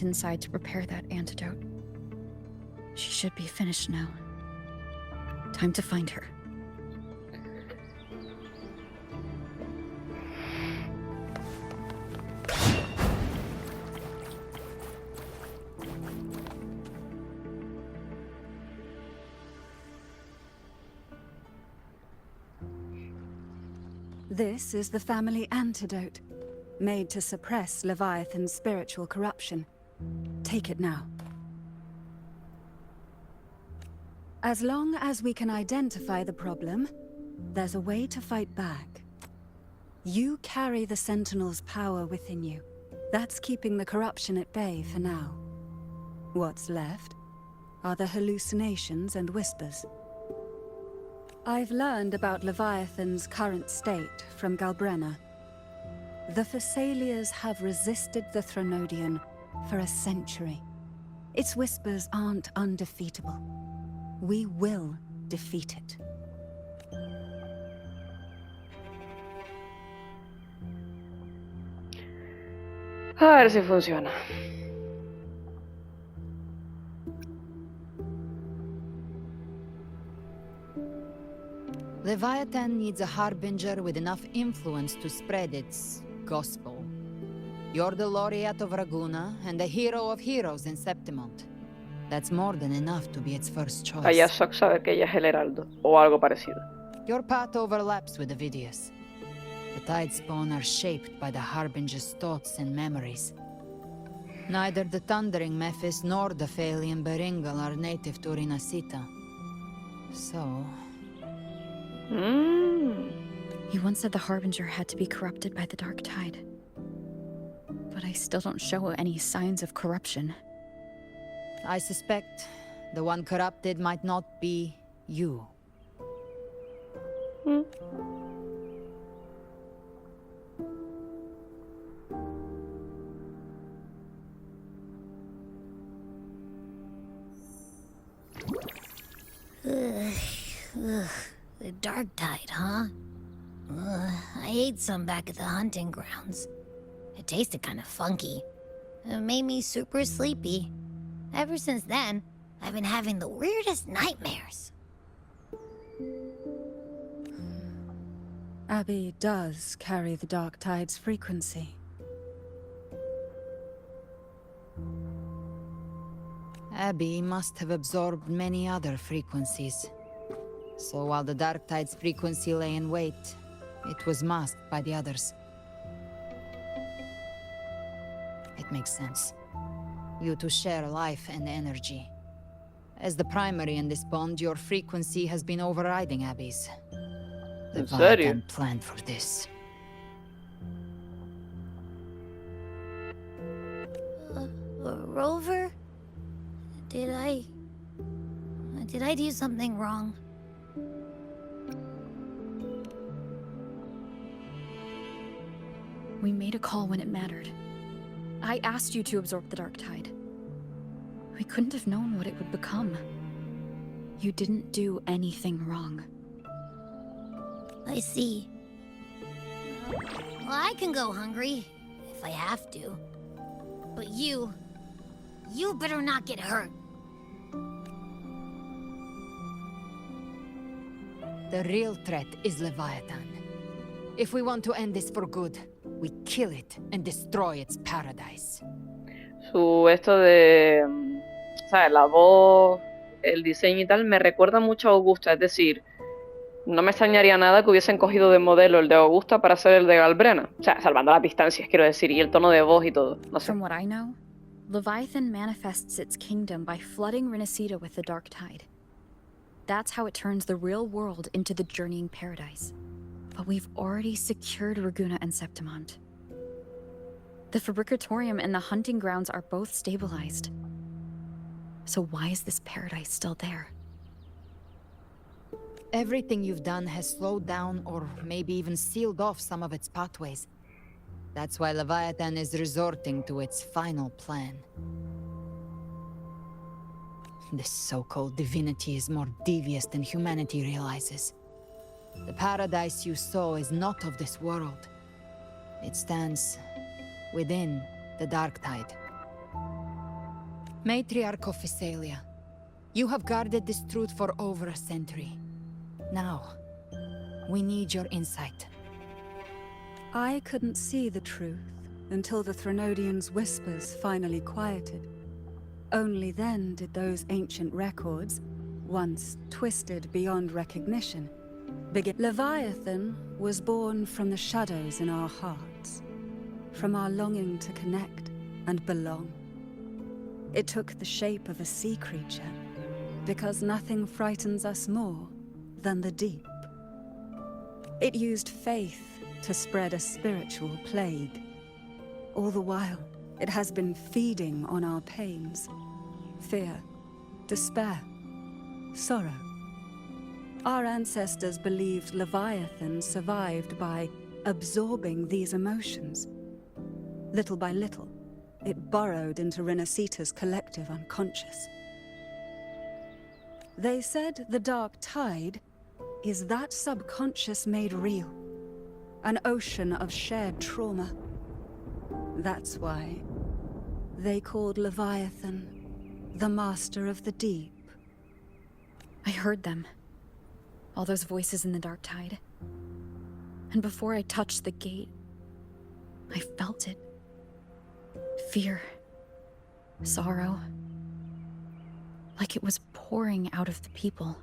inside to prepare that antidote. She should be finished now. Time to find her. This is the family antidote, made to suppress Leviathan's spiritual corruption. Take it now. As long as we can identify the problem, there's a way to fight back. You carry the Sentinel's power within you. That's keeping the corruption at bay for now. What's left are the hallucinations and whispers. I've learned about Leviathan's current state from Galbrena. The Thessalians have resisted the Threnodian for a century. Its whispers aren't undefeatable. We will defeat it. A ver si funciona. Leviathan needs a harbinger with enough influence to spread its gospel. You're the laureate of Raguna and the hero of heroes in Septimont. That's more than enough to be its first choice. Allá Sock sabe que ella es el heraldo, o algo parecido. Your path overlaps with the Vidius. The Tidespawn are shaped by the harbinger's thoughts and memories. Neither the Thundering Mephis nor the Phalian Beringal are native to Rinasita. So... You once said the Harbinger had to be corrupted by the Dark Tide. But I still don't show any signs of corruption. I suspect the one corrupted might not be you. The Dark Tide, huh? I ate some back at the hunting grounds. It tasted kind of funky. It made me super sleepy. Ever since then, I've been having the weirdest nightmares. Abby does carry the Dark Tide's frequency. Abby must have absorbed many other frequencies. So while the Dark Tide's frequency lay in wait, it was masked by the others. It makes sense. You two share life and energy. As the primary in this bond, your frequency has been overriding Abby's. Leviathan planned for this. Rover? Did I do something wrong? We made a call when it mattered. I asked you to absorb the Dark Tide. We couldn't have known what it would become. You didn't do anything wrong. I see. Well, I can go hungry, if I have to. But you better not get hurt. The real threat is Leviathan. If we want to end this for good, we kill it and destroy its paradise. Esto de, ¿sabes? La voz, el diseño y tal, me recuerda mucho a Augusta. Es decir, no me extrañaría nada que hubiesen cogido de modelo el de Augusta para hacer el de Galbrena. O sea, salvando las distancias, quiero decir, y el tono de voz y todo. No sé. From what I know, Leviathan manifests its kingdom by flooding Rinasita with the Dark Tide. That's how it turns the real world into the journeying paradise. But we've already secured Raguna and Septimont. The Fabricatorium and the hunting grounds are both stabilized. So why is this paradise still there? Everything you've done has slowed down or maybe even sealed off some of its pathways. That's why Leviathan is resorting to its final plan. This so-called divinity is more devious than humanity realizes. The paradise you saw is not of this world. It stands within the Dark Tide. Matriarch of Physalia, you have guarded this truth for over a century. Now, we need your insight. I couldn't see the truth until the Threnodians' whispers finally quieted. Only then did those ancient records, once twisted beyond recognition, begin. Leviathan was born from the shadows in our hearts, from our longing to connect and belong. It took the shape of a sea creature, because nothing frightens us more than the deep. It used faith to spread a spiritual plague. All the while, it has been feeding on our pains, fear, despair, sorrow. Our ancestors believed Leviathan survived by absorbing these emotions. Little by little, it burrowed into Renacita's collective unconscious. They said the dark tide is that subconscious made real. An ocean of shared trauma. That's why they called Leviathan the Master of the Deep. I heard them. All those voices in the dark tide. And before I touched the gate, I felt it. Fear. Sorrow. Like it was pouring out of the people.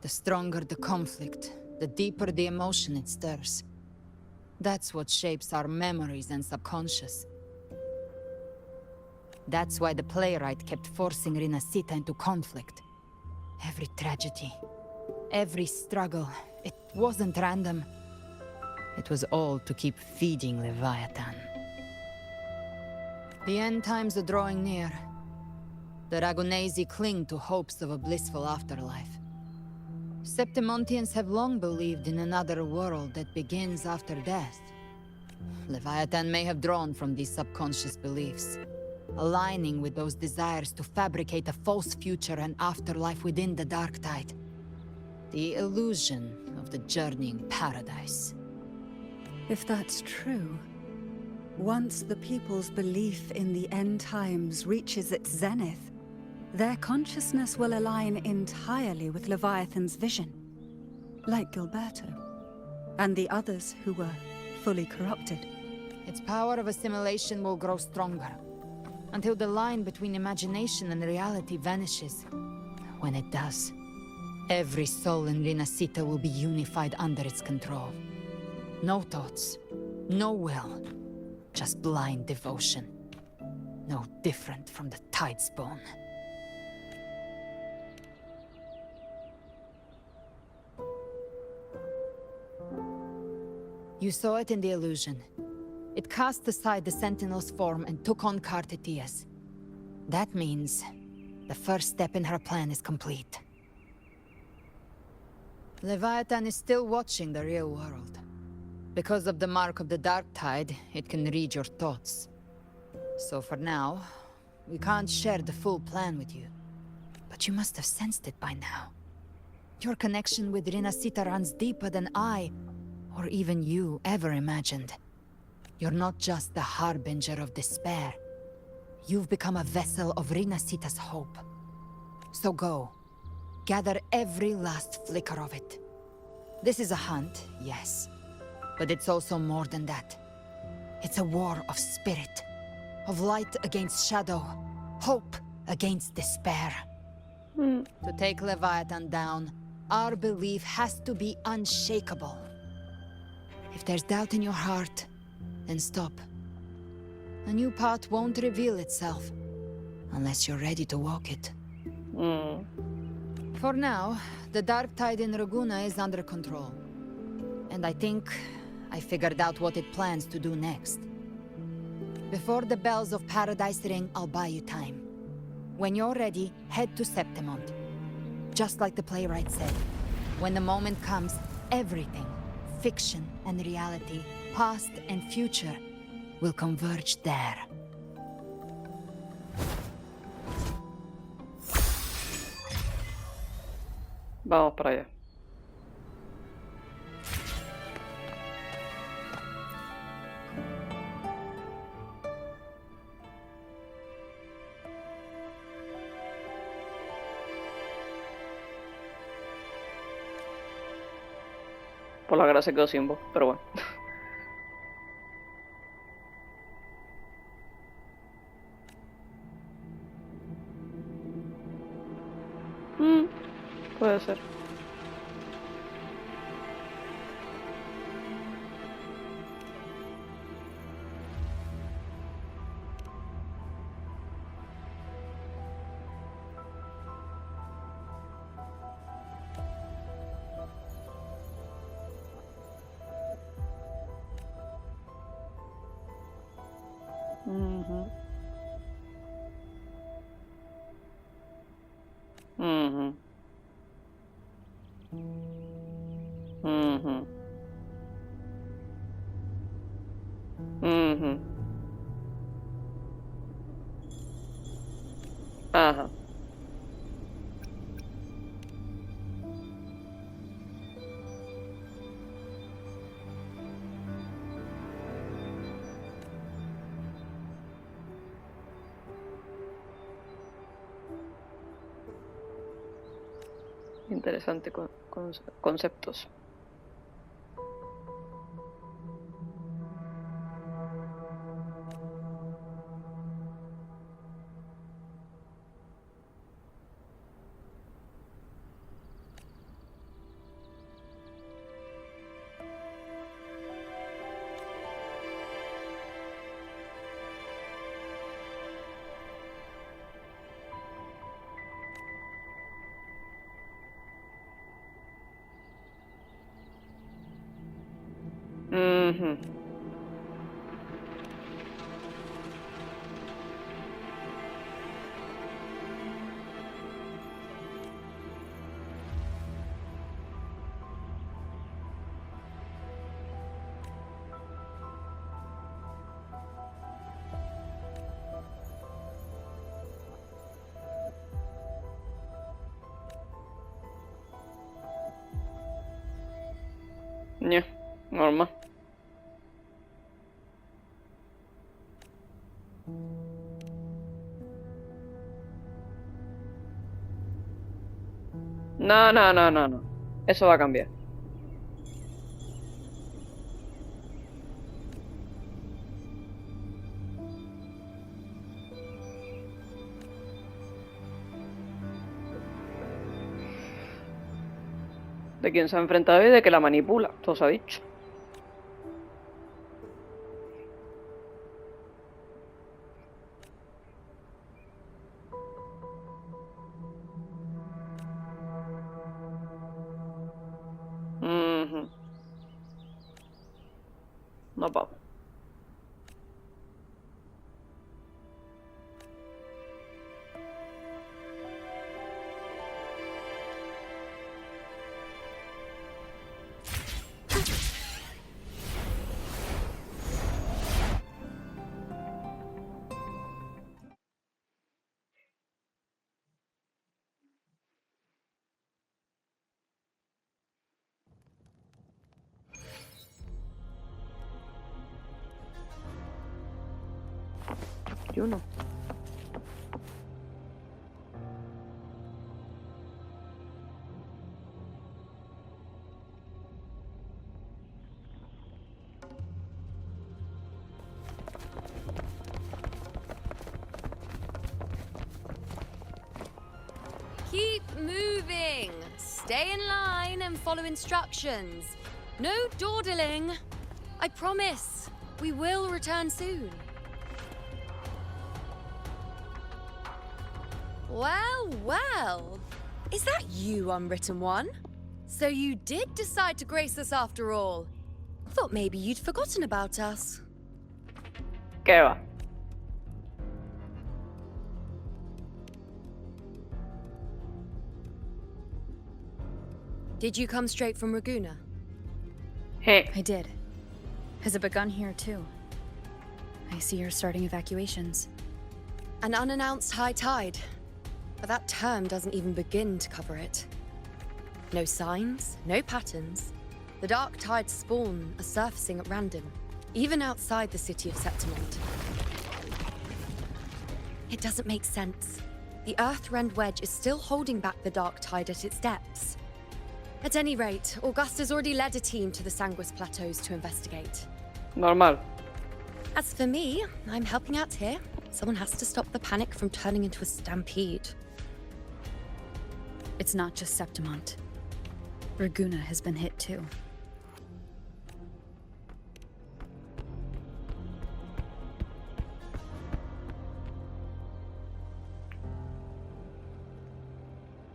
The stronger the conflict, the deeper the emotion it stirs. That's what shapes our memories and subconscious. That's why the playwright kept forcing Renacita into conflict. Every tragedy, every struggle, it wasn't random. It was all to keep feeding Leviathan. The end times are drawing near. The Ragonesi cling to hopes of a blissful afterlife. Septimontians have long believed in another world that begins after death. Leviathan may have drawn from these subconscious beliefs, aligning with those desires to fabricate a false future and afterlife within the dark tide. The illusion of the journeying paradise. If that's true, once the people's belief in the end times reaches its zenith, their consciousness will align entirely with Leviathan's vision, like Gilberto, and the others who were fully corrupted. Its power of assimilation will grow stronger, until the line between imagination and reality vanishes. When it does, every soul in Renacita will be unified under its control. No thoughts, no will, just blind devotion. No different from the Tidespawn. You saw it in the illusion. It cast aside the Sentinel's form and took on Cartetias. That means the first step in her plan is complete. Leviathan is still watching the real world. Because of the mark of the Dark Tide, it can read your thoughts. So for now, we can't share the full plan with you. But you must have sensed it by now. Your connection with Renacita runs deeper than I, or even you, ever imagined. You're not just the harbinger of despair. You've become a vessel of Renacita's hope. So go. Gather every last flicker of it. This is a hunt, yes. But it's also more than that. It's a war of spirit. Of light against shadow. Hope against despair. To take Leviathan down, our belief has to be unshakable. If there's doubt in your heart, then stop. A new path won't reveal itself, unless you're ready to walk it. For now, the dark tide in Raguna is under control. And I think I figured out what it plans to do next. Before the bells of Paradise ring, I'll buy you time. When you're ready, head to Septimont. Just like the playwright said, when the moment comes, everything, fiction and reality, past and future, will converge there. Vamos para allá. Por la cara se quedó sin voz, pero bueno. Puede ser. Ujú. Ujú. Ujú. Ujú. Ajá. Interesante conceptos. Ujú. Ya, normal. No, no, no, no, no. Eso va a cambiar. De quién se ha enfrentado y de que la manipula. Todo se ha dicho. Ujú. No, vamos. Yo no. Keep moving. Stay in line and follow instructions. No dawdling. I promise. We will return soon. Well, well. Is that you, Unwritten One? So you did decide to grace us after all. Thought maybe you'd forgotten about us. ¿Qué va? Did you come straight from Raguna? Hey. I did. Has it begun here, too? I see you're starting evacuations. An unannounced high tide. But that term doesn't even begin to cover it. No signs, no patterns. The dark tide spawn are surfacing at random, even outside the city of Septimont. It doesn't make sense. The Earth-rend wedge is still holding back the dark tide at its depths. At any rate, Augusta's already led a team to the Sanguis Plateaus to investigate. Normal. As for me, I'm helping out here. Someone has to stop the panic from turning into a stampede. It's not just Septimont. Raguna has been hit too.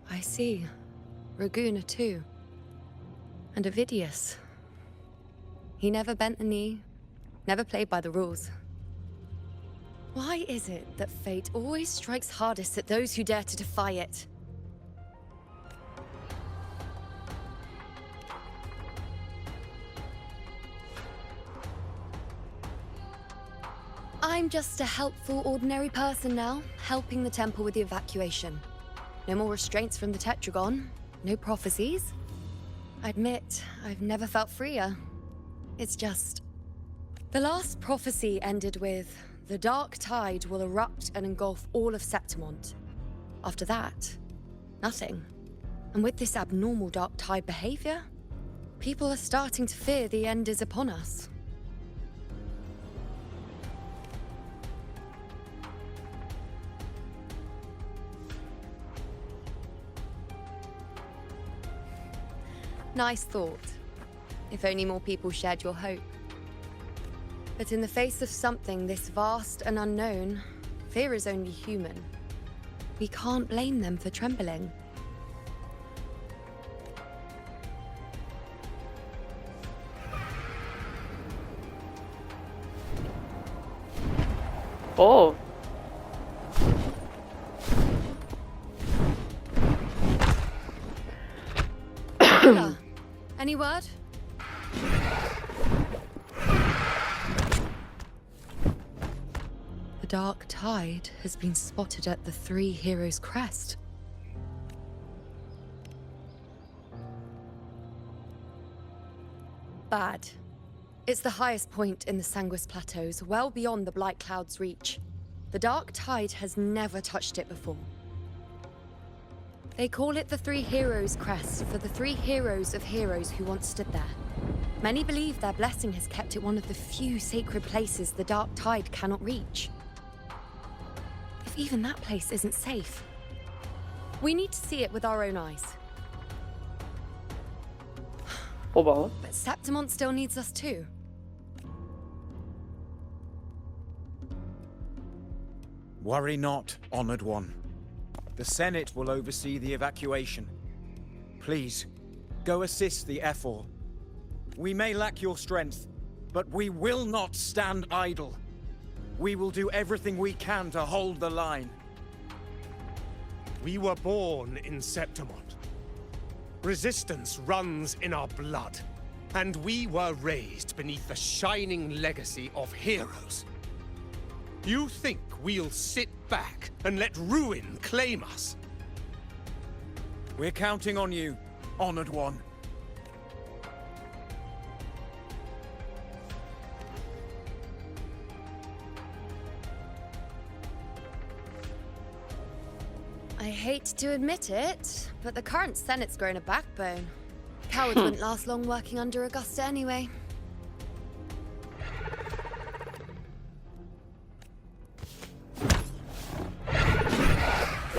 I see. Raguna too. And Ovidius. He never bent a knee, never played by the rules. Why is it that fate always strikes hardest at those who dare to defy it? I'm just a helpful, ordinary person now, helping the temple with the evacuation. No more restraints from the Tetragon, no prophecies. I admit, I've never felt freer. It's just... The last prophecy ended with, the dark tide will erupt and engulf all of Septimont. After that, nothing. And with this abnormal dark tide behavior, people are starting to fear the end is upon us. Nice thought. If only more people shared your hope. But in the face of something this vast and unknown, fear is only human. We can't blame them for trembling. Oh. Any word? The dark tide has been spotted at the Three Heroes Crest. Bad. It's the highest point in the Sanguis Plateaus, well beyond the Blight Cloud's reach. The dark tide has never touched it before. They call it the Three Heroes Crest for the three heroes of heroes who once stood there. Many believe their blessing has kept it one of the few sacred places the dark tide cannot reach. If even that place isn't safe, we need to see it with our own eyes. Por favor. But Septimont still needs us too. Worry not, honored one. The Senate will oversee the evacuation. Please, go assist the Ephor. We may lack your strength, but we will not stand idle. We will do everything we can to hold the line. We were born in Septimont. Resistance runs in our blood. And we were raised beneath the shining legacy of heroes. You think we'll sit back and let ruin claim us? We're counting on you, honored one. I hate to admit it, but the current Senate's grown a backbone. Cowards wouldn't last long working under Augusta anyway.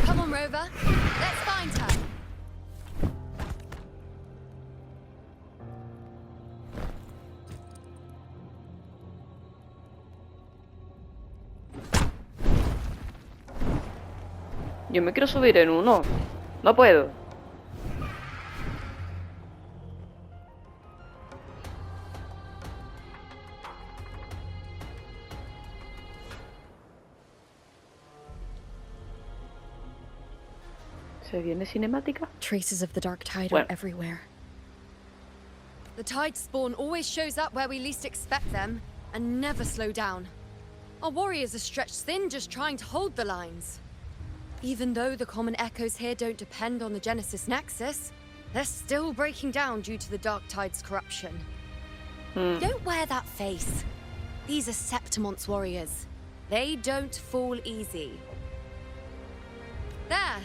Come on, Rover. Let's find her. Yo me quiero subir en uno. No puedo. ¿Se viene cinemática? Traces of the dark tide Bueno. are everywhere. The tide spawn always shows up where we least expect them, and never slow down. Our warriors are stretched thin just trying to hold the lines. Even though the common echoes here don't depend on the Genesis Nexus, they're still breaking down due to the dark tide's corruption. Don't wear that face. These are Septimont's warriors. They don't fall easy. There!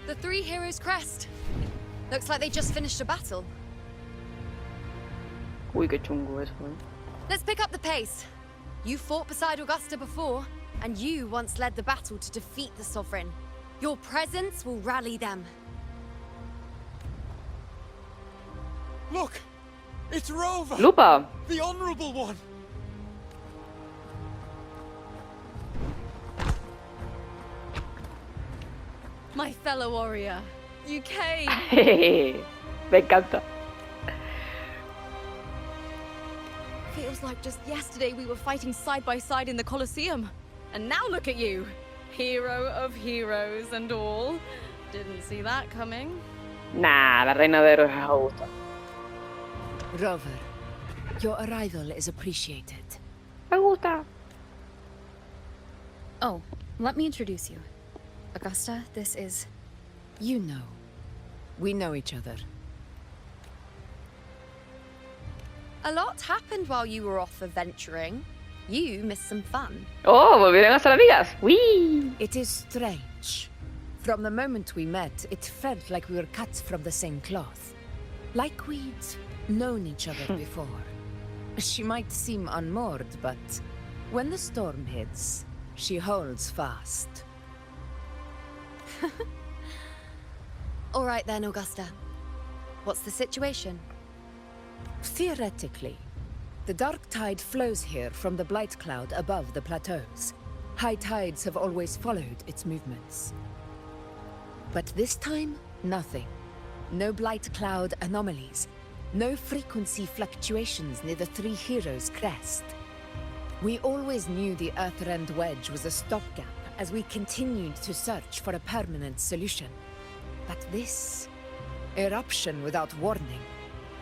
The Three Heroes Crest. Looks like they just finished a battle. Uy, qué chungo eso, ¿eh? Let's pick up the pace. You fought beside Augusta before, and you once led the battle to defeat the Sovereign. Your presence will rally them. Look! It's Rover! Lupa. The Honorable One! My fellow warrior, you came. Me encanta. Feels like just yesterday we were fighting side by side in the Colosseum. And now look at you. Hero of heroes and all. Didn't see that coming. Nah, la reina de héroes es Augusta. Rover, your arrival is appreciated. Augusta. Oh, let me introduce you. Augusta, this is... You know. We know each other. A lot happened while you were off adventuring. You missed some fun. Oh, volvieron a ser amigas. Whee. It is strange. From the moment we met, it felt like we were cut from the same cloth. Like we'd known each other before. She might seem unmoored, but when the storm hits, she holds fast. All right then, Augusta. What's the situation? Theoretically, the dark tide flows here from the blight cloud above the plateaus. High tides have always followed its movements. But this time, nothing. No blight cloud anomalies. No frequency fluctuations near the Three Heroes crest. We always knew the Earthrend Wedge was a stopgap as we continued to search for a permanent solution. But this eruption without warning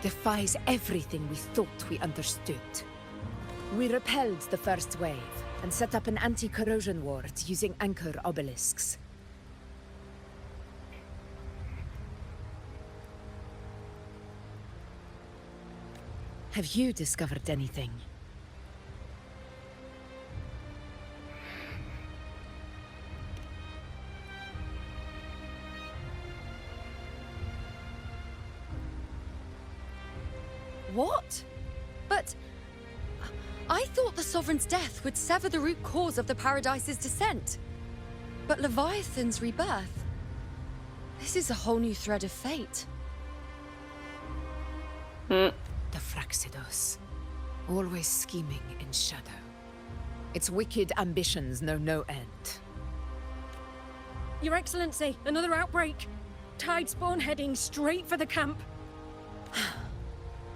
defies everything we thought we understood. We repelled the first wave and set up an anti-corrosion ward using anchor obelisks. Have you discovered anything? What? But... I thought the Sovereign's death would sever the root cause of the Paradise's descent. But Leviathan's rebirth... This is a whole new thread of fate. Mm. The Fraxidos, always scheming in shadow. Its wicked ambitions know no end. Your Excellency, another outbreak. Tide spawn heading straight for the camp.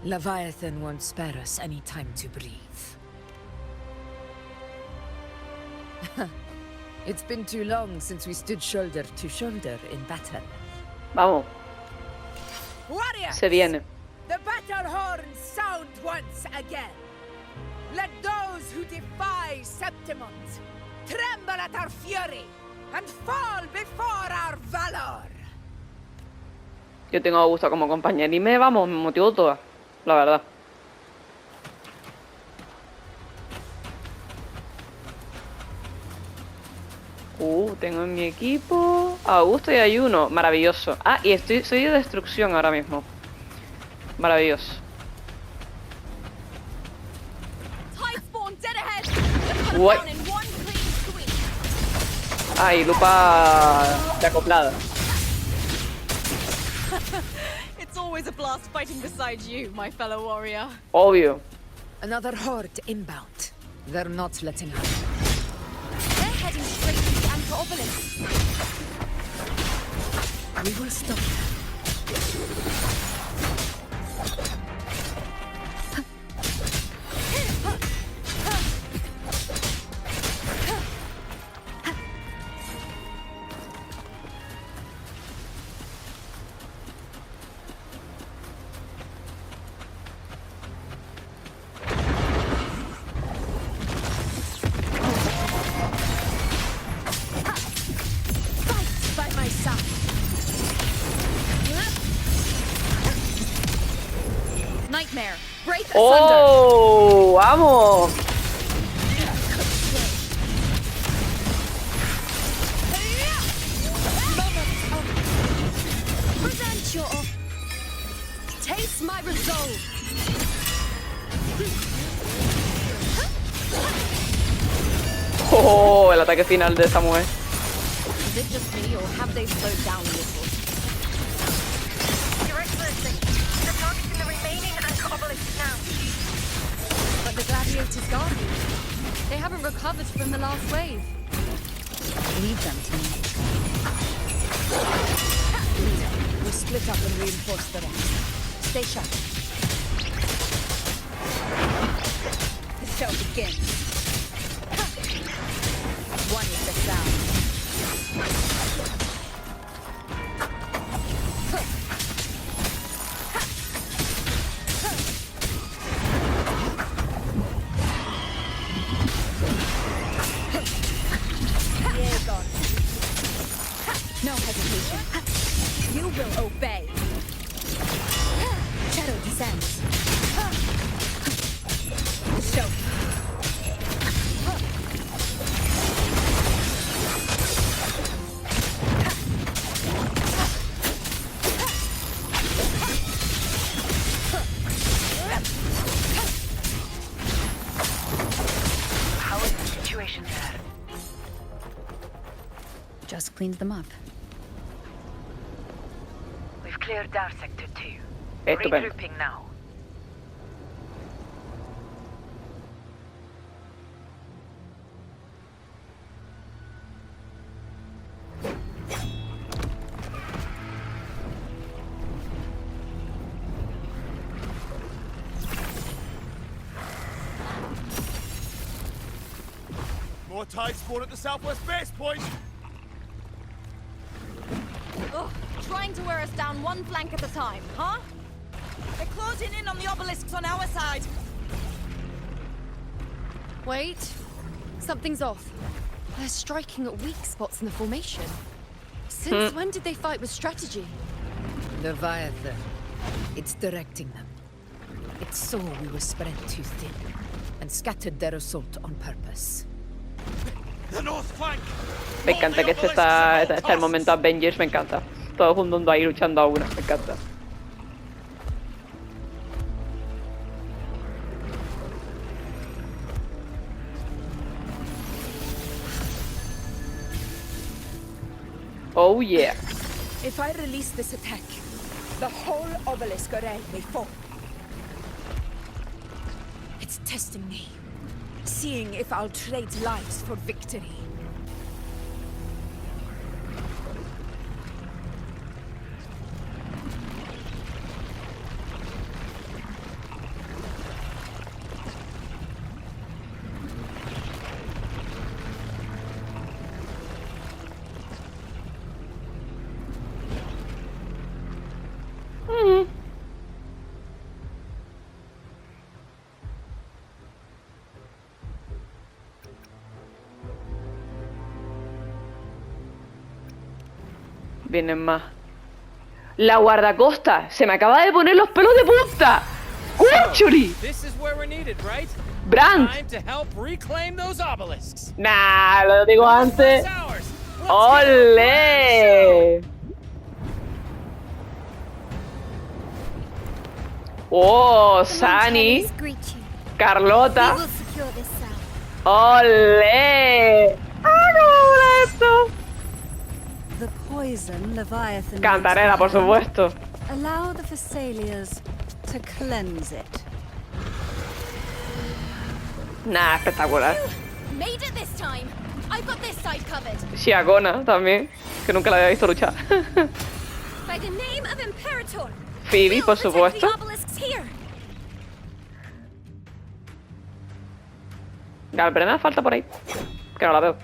Leviathan won't spare us any time to breathe. It's been too long since we stood shoulder to shoulder in battle. Vamos. Warriors! Se viene. The battle horns sound once again. Let those who defy Septimont tremble at our fury and fall before our valor. Yo tengo a Augusta como compañera y me motivó toda, la verdad. Tengo en mi equipo a Augusta y hay uno. Maravilloso. Ah, y soy de destrucción ahora mismo. Maravilloso. Uy. Ay, lupa de acoplada. It's always a blast fighting beside you, my fellow warrior. Obvio. Another horde inbound. They're not letting up. They're heading straight to the anchor obelisk. We will stop them. Nightmare, break asunder. ¡Oh! ¡Vamos! Present your ataque final de esta mujer. Is it just me, or have they slowed down a little? Your Excellency, they're targeting the remaining anchor obelisks now. But the gladiators guard you. They haven't recovered from the last wave. Leave them to me. We'll split up and reinforce the rest. Stay sharp. The show begins. One is the sound. No hesitation. You will obey. Shadow descends. The show. How is the situation there? Just cleaned them up. We've cleared Dar Sector 2. Estupendo. Regrouping now. More tide spawn at the southwest base point! Ugh, trying to wear us down one flank at a time, huh? They're closing in on the obelisks on our side. Wait. Something's off. They're striking at weak spots in the formation. Since when did they fight with strategy? Leviathan. It's directing them. It saw we were spread too thin and scattered their assault on purpose. The north flank! Me encanta que este está el momento Avengers, me encanta. Todo el mundo ahí luchando a una, me encanta. Oh yeah. If I release this attack, the whole obelisk array may fall. It's testing me, seeing if I'll trade lives for victory. Vienen más. La guardacosta. Se me acaba de poner los pelos de punta. ¡Cuchuri! This is where we're needed, right? Brand. Time to help reclaim those obelisks. Nah, lo digo antes. It's ours. Let's ¡Ole! Oh, Sani. Carlota. ¡Ole! ¡Ah, cómo mola esto! The poison Leviathan Cantarela, por supuesto. allow the Thessalians to cleanse it. Nah, espectacular. Made it this time. I've got this side covered. Shiagona también, que nunca la había visto luchar. By the name of Imperator. Phoebe, por We'll protect supuesto. the obelisks here. Galbrena falta por ahí. Que no la veo.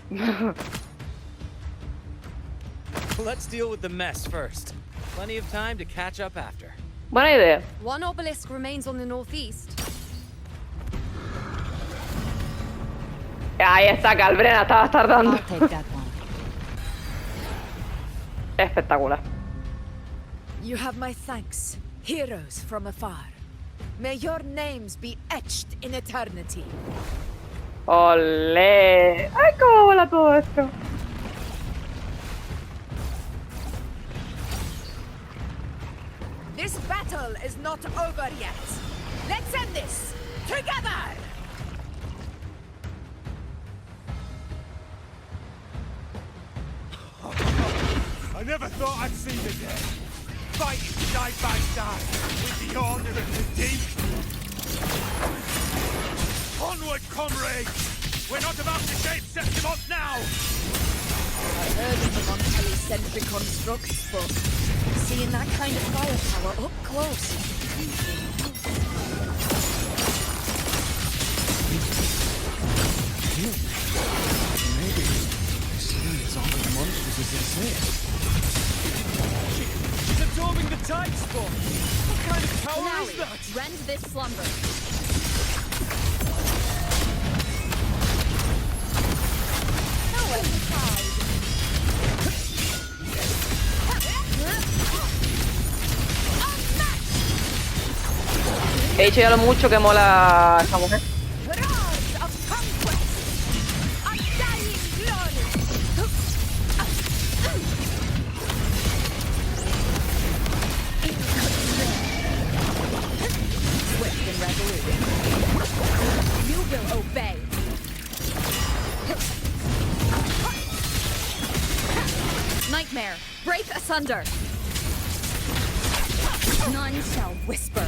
Let's deal with the mess first. Plenty of time to catch up after. Buena idea. One obelisk remains on the northeast. Ahí está, Galbrena, estabas tardando. I'll take that one. Espectacular. You have my thanks, heroes from afar. May your names be etched in eternity. ¡Olé! ¡Ay, cómo mola todo esto! This battle is not over yet. Let's end this together! I never thought I'd see the day. Fighting side by side with the order of the deep. Onward, comrades! We're not about to shape Septimont now! I heard of them on polycentric constructs, but seeing that kind of firepower up close is usually Maybe this thing is all as monstrous as they say. She's absorbing the tide spawn. What kind of power is that? Rend this slumber. nowhere to hide. He dicho ya lo mucho que mola esta mujer. Nightmare, break asunder. None shall whisper.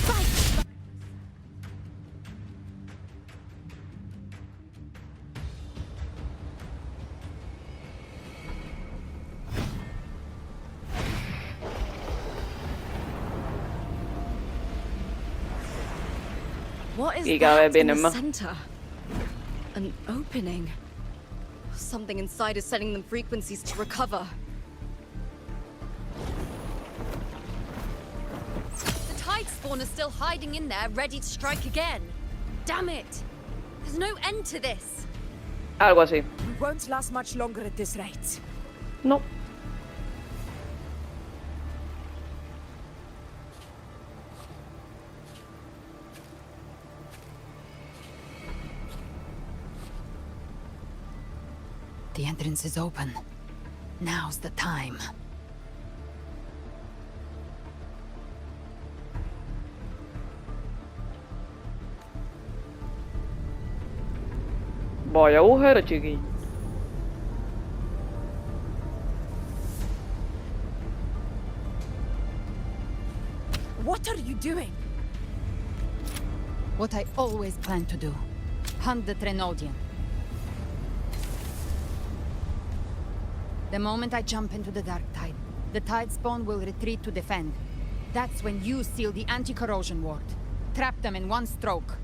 Fight! What is Y cada vez that in vienen the más. center? An opening. Something inside is sending them frequencies to recover. The tide spawn is still hiding in there, ready to strike again. Damn it! There's no end to this. Algo así. We won't last much longer at this rate. No. The entrance is open. Now's the time. Vaya agujero, chiquillo. What are you doing? What I always planned to do. Hunt the Trenodian. The moment I jump into the dark tide, the tide spawn will retreat to defend. That's when you seal the anti-corrosion ward. Trap them in one stroke.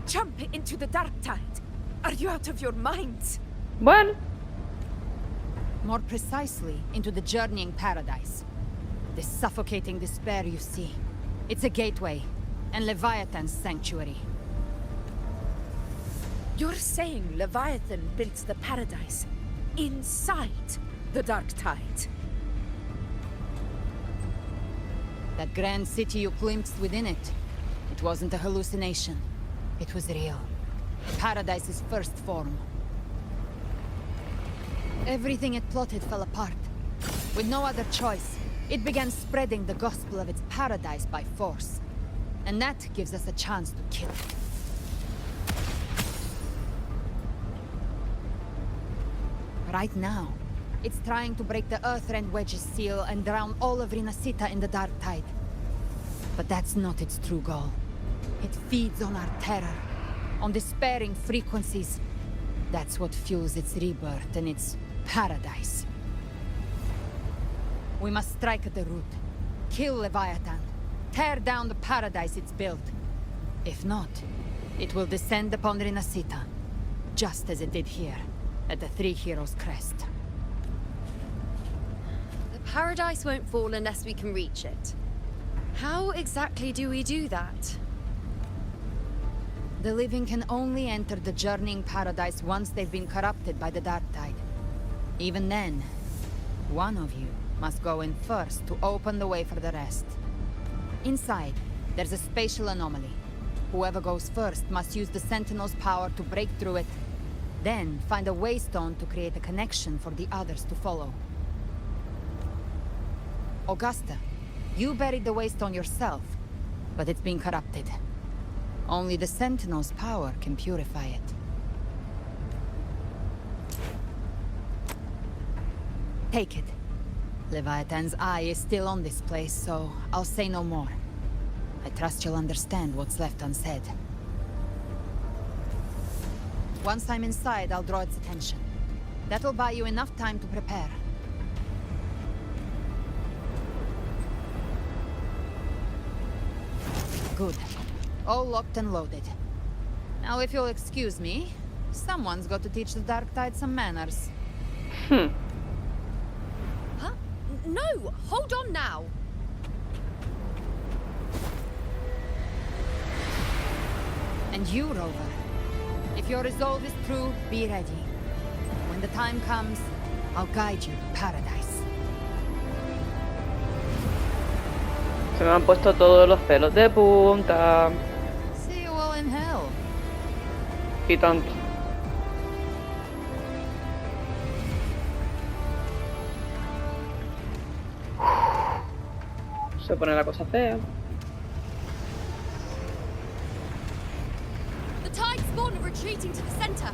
Jump into the dark tide. Are you out of your minds? Bueno. More precisely, into the journeying paradise. The suffocating despair you see. It's a gateway, and Leviathan's sanctuary. You're saying Leviathan built the paradise inside the dark tide? That grand city you glimpsed within it, it wasn't a hallucination. It was real. Paradise's first form. Everything it plotted fell apart. With no other choice, it began spreading the gospel of its paradise by force. And that gives us a chance to kill it. Right now, it's trying to break the Earthrend Wedge's seal and drown all of Rinasita in the dark tide. But that's not its true goal. It feeds on our terror, on despairing frequencies. That's what fuels its rebirth and its paradise. We must strike at the root, kill Leviathan, tear down the paradise it's built. If not, it will descend upon Rinasita, just as it did here, at the Three Heroes' Crest. The paradise won't fall unless we can reach it. How exactly do we do that? The living can only enter the journeying paradise once they've been corrupted by the dark tide. Even then, one of you must go in first to open the way for the rest. Inside, there's a spatial anomaly. Whoever goes first must use the Sentinel's power to break through it, then find a waystone to create a connection for the others to follow. Augusta, you buried the waystone yourself, but it's been corrupted. Only the Sentinel's power can purify it. Take it. Leviathan's eye is still on this place, so I'll say no more. I trust you'll understand what's left unsaid. Once I'm inside, I'll draw its attention. That'll buy you enough time to prepare. Good. All locked and loaded. Now, if you'll excuse me, someone's got to teach the Dark Tide some manners. Huh? No! Hold on now! And you, Rover. If your resolve is true, be ready. When the time comes, I'll guide you to paradise. Se me han puesto todos los pelos de punta. See you all in hell. Y tanto. Se pone la cosa fea. The tide spawn are retreating to the center.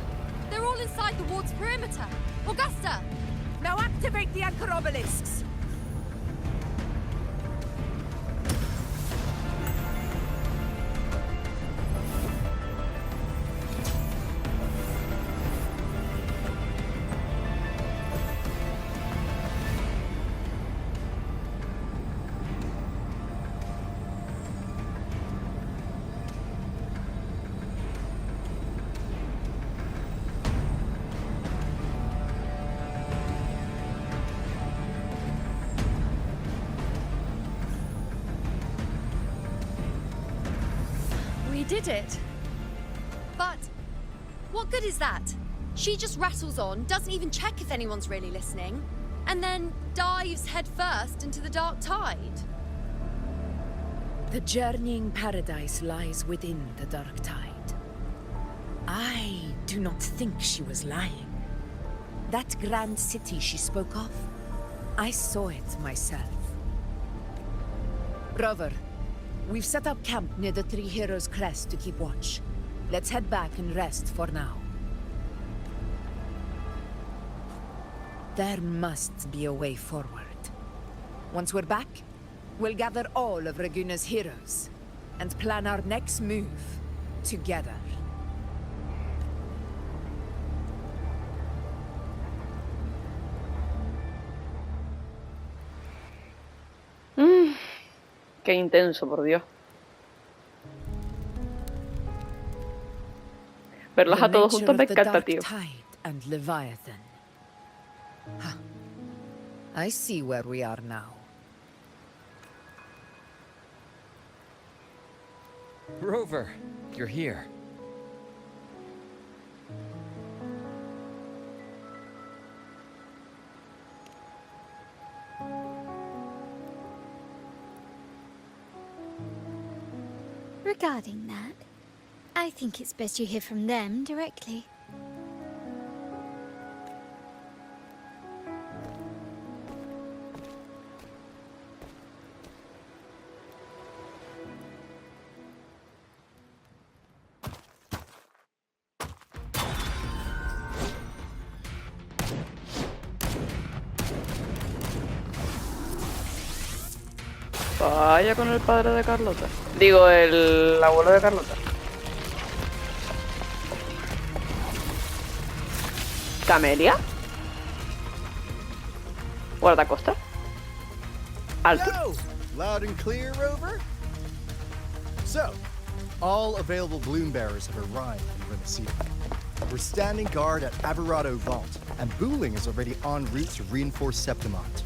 They're all inside the ward's perimeter. Augusta! Now activate the anchor obelisks. We did it. But what good is that? She just rattles on, doesn't even check if anyone's really listening, and then dives headfirst into the dark tide. The journeying paradise lies within the dark tide. I do not think she was lying. That grand city she spoke of, I saw it myself. Rover, we've set up camp near the Three Heroes Crest to keep watch. Let's head back and rest for now. There must be a way forward. Once we're back, we'll gather all of Raguna's heroes and plan our next move together. Qué intenso, por Dios. Verlos a todos juntos me encanta, tío. And Leviathan. Huh. I see where we are now. Rover, you're here. Regarding that, I think it's best you hear from them directly. Vaya con el padre de Carlota. Digo, el abuelo de Carlota. ¿Camelia? ¿Guardacosta? ¿Alto? Yo! Loud and clear, Rover? So, all available balloon bearers have arrived in Renaissance. We're standing guard at Averado Vault, and Booling is already en route to reinforce Septimont.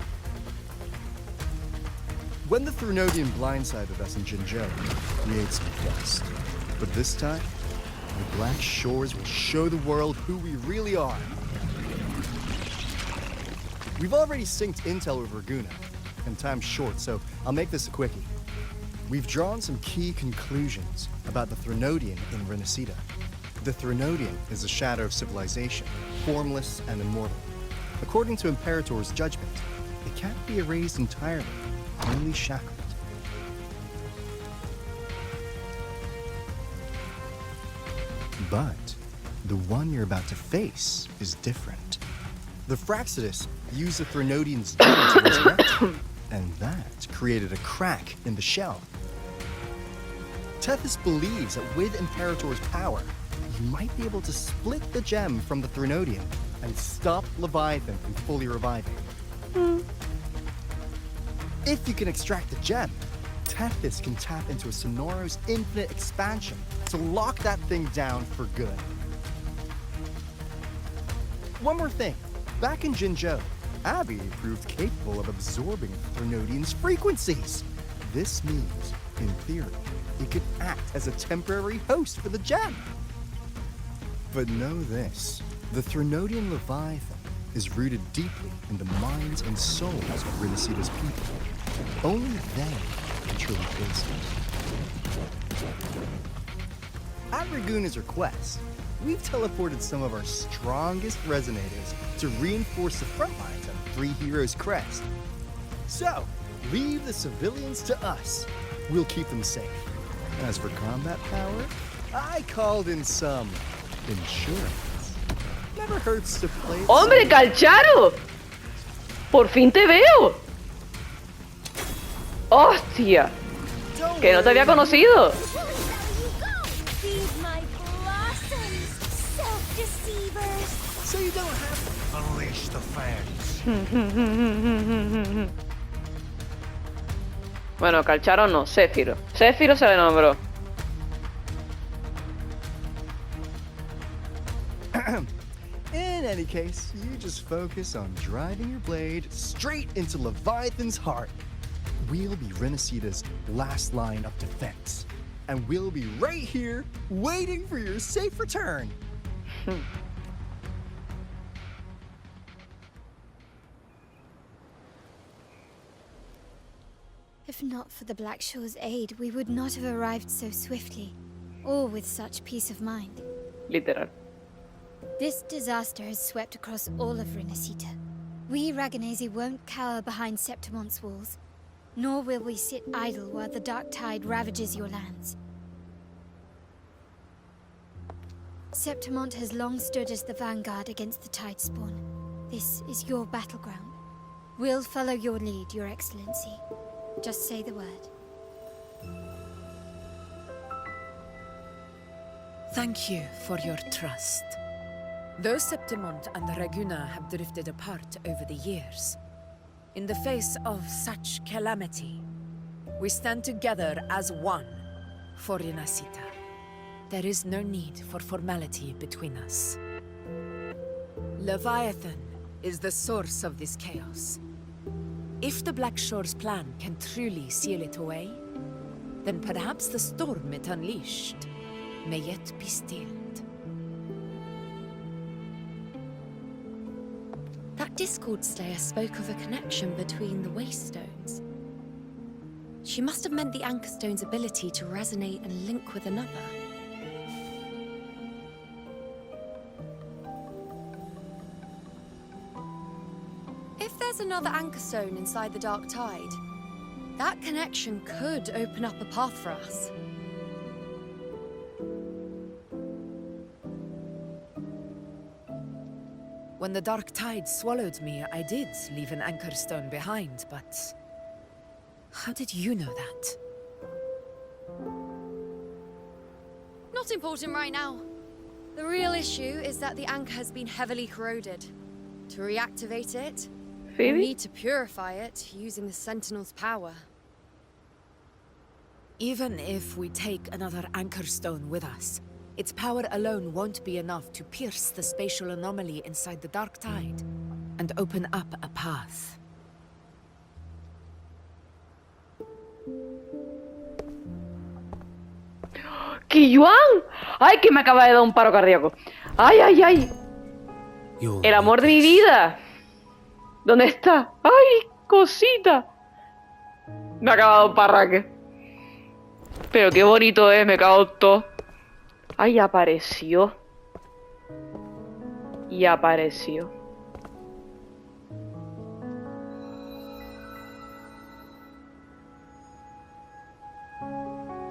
When the Threnodian blindsided us in Jinzhou, we ate some dust. But this time, the Black Shores will show the world who we really are. We've already synced intel with Raguna, and time's short, so I'll make this a quickie. We've drawn some key conclusions about the Threnodian in Renacida. The Threnodian is a shadow of civilization, formless and immortal. According to Imperator's judgment, it can't be erased entirely, only shackled. But the one you're about to face is different. The Fraxidus used the Threnodian's gem to resurrect him, and that created a crack in the shell. Tethys believes that with Imperator's power, he might be able to split the gem from the Threnodian and stop Leviathan from fully reviving. If you can extract the gem, Tethys can tap into a Sonoro's infinite expansion to lock that thing down for good. One more thing. Back in Jinzhou, Abby proved capable of absorbing Threnodian's frequencies. This means, in theory, it could act as a temporary host for the gem. But know this, the Threnodian Leviathan is rooted deeply in the minds and souls of Renicida's people. Only they can truly face it. At Raguna's request, we've teleported some of our strongest resonators to reinforce the front lines of Three Heroes Crest. So, leave the civilians to us. We'll keep them safe. As for combat power, I called in some insurance. Never hurts to play. ¡Hombre, Calcharo! ¡Por fin te veo! ¡Hostia! ¡Que no te había conocido! So you don't have to unleash the fans. Bueno, Calcharo no, Céfiro. Céfiro se le nombró. In any case, you just focus on driving your blade straight into Leviathan's heart. We'll be Renicida's last line of defense. And we'll be right here, waiting for your safe return. If not for the Black Shore's aid, we would not have arrived so swiftly, or with such peace of mind. Literal. This disaster has swept across all of Renicida. We Raganesi won't cower behind Septimont's walls, nor will we sit idle while the dark tide ravages your lands. Septimont has long stood as the vanguard against the tide spawn. This is your battleground. We'll follow your lead, Your Excellency. Just say the word. Thank you for your trust. Though Septimont and Raguna have drifted apart over the years, in the face of such calamity, we stand together as one for Renacita. There is no need for formality between us. Leviathan is the source of this chaos. If the Black Shore's plan can truly seal it away, then perhaps the storm it unleashed may yet be stilled. That Discord Slayer spoke of a connection between the Wastestones. She must have meant the Anchor Stone's ability to resonate and link with another. If there's another Anchor Stone inside the Dark Tide, that connection could open up a path for us. When the Dark Tide swallowed me, I did leave an Anchor Stone behind, but... how did you know that? Not important right now. The real issue is that the anchor has been heavily corroded. To reactivate it, we need to purify it using the Sentinel's power. Even if we take another Anchor Stone with us, its power alone won't be enough to pierce the spatial anomaly inside the Dark Tide and open up a path. ¡Qiyuan! ¡Ay, que me acaba de dar un paro cardíaco! ¡Ay, ay, ay! ¡El amor de mi vida! ¿Dónde está? ¡Ay, cosita! Me acaba de dar un parraque. Pero qué bonito es, me cago en todo. ¡Ay, apareció! Y apareció.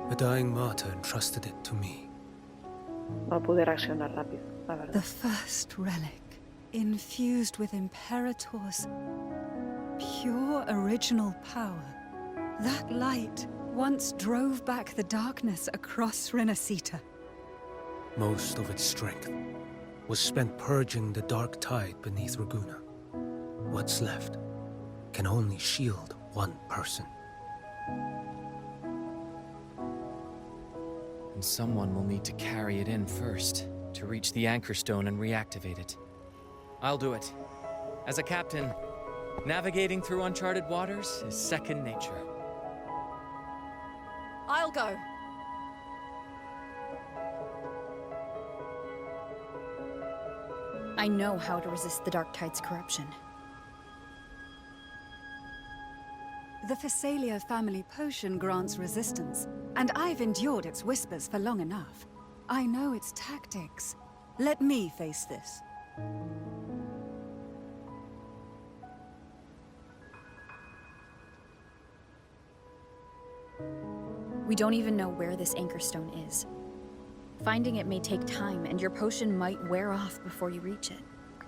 A dying martyr entrusted it to me. No pude reaccionar rápido, la verdad. The first relic. infused with Imperator's pure original power. That light once drove back the darkness across Renacita. Most of its strength was spent purging the dark tide beneath Ragunna. What's left can only shield one person. And someone will need to carry it in first, to reach the anchor stone and reactivate it. I'll do it. As a captain, navigating through uncharted waters is second nature. I'll go. I know how to resist the Dark Tide's corruption. The Phasalia family potion grants resistance, and I've endured its whispers for long enough. I know its tactics. Let me face this. We don't even know where this anchor stone is. Finding it may take time, and your potion might wear off before you reach it.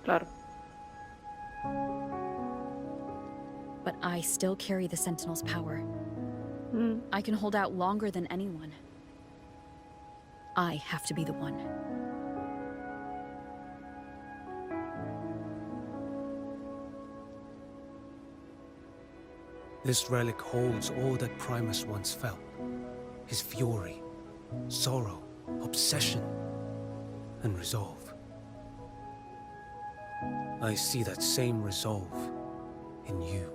Claro. But I still carry the Sentinel's power. I can hold out longer than anyone. I have to be the one. This relic holds all that Primus once felt. His fury, sorrow, obsession, and resolve. I see that same resolve in you.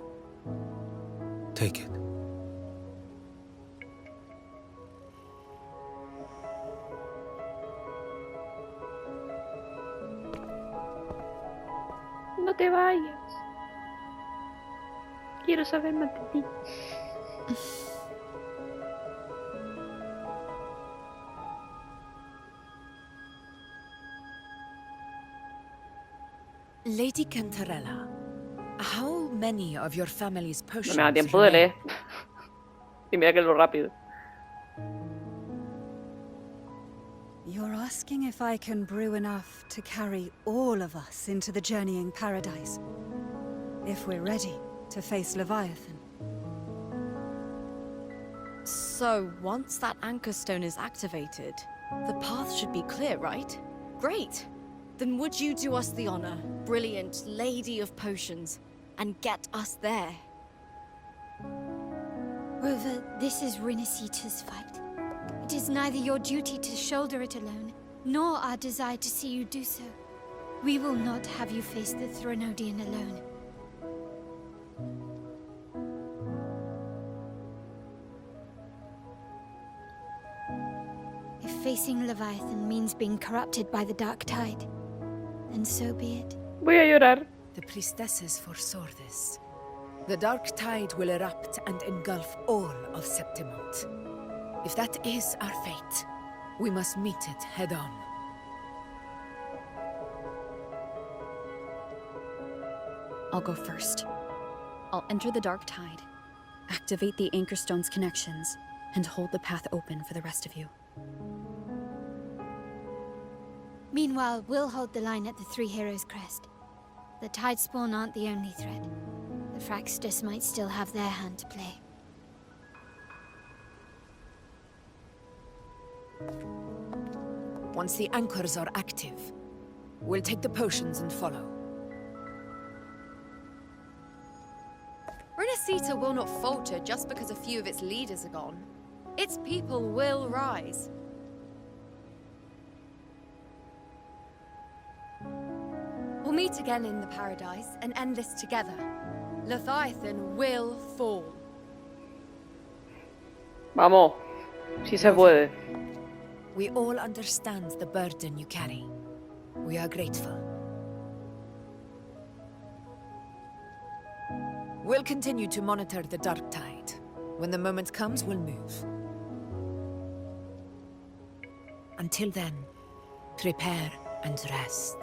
Take it. No te vayas. Quiero saber más de ti. Lady Cantarella, how many of your family's potions No me da tiempo de leer. Y mira que es lo rápido. You're asking if I can brew enough to carry all of us into the journeying paradise. If we're ready to face Leviathan. So, once that anchor stone is activated, the path should be clear, right? Great! Then would you do us the honor, brilliant Lady of Potions, and get us there? Rover, this is Renacita's fight. It is neither your duty to shoulder it alone, nor our desire to see you do so. We will not have you face the Threnodian alone. If facing Leviathan means being corrupted by the Dark Tide, then so be it. Voy a llorar. The priestesses foresaw this. The Dark Tide will erupt and engulf all of Septimont. If that is our fate, we must meet it head-on. I'll go first. I'll enter the Dark Tide, activate the Anchor Stone's connections, and hold the path open for the rest of you. Meanwhile, we'll hold the line at the Three Heroes Crest. The Tidespawn aren't the only threat. The Fraxters might still have their hand to play. Once the anchors are active, we'll take the potions and follow. Renacita will not falter just because a few of its leaders are gone. Its people will rise. We'll meet again in the paradise and end this together. Leviathan will fall. Vamos. Si se puede. We all understand the burden you carry. We are grateful. We'll continue to monitor the Dark Tide. When the moment comes, we'll move. Until then, prepare and rest.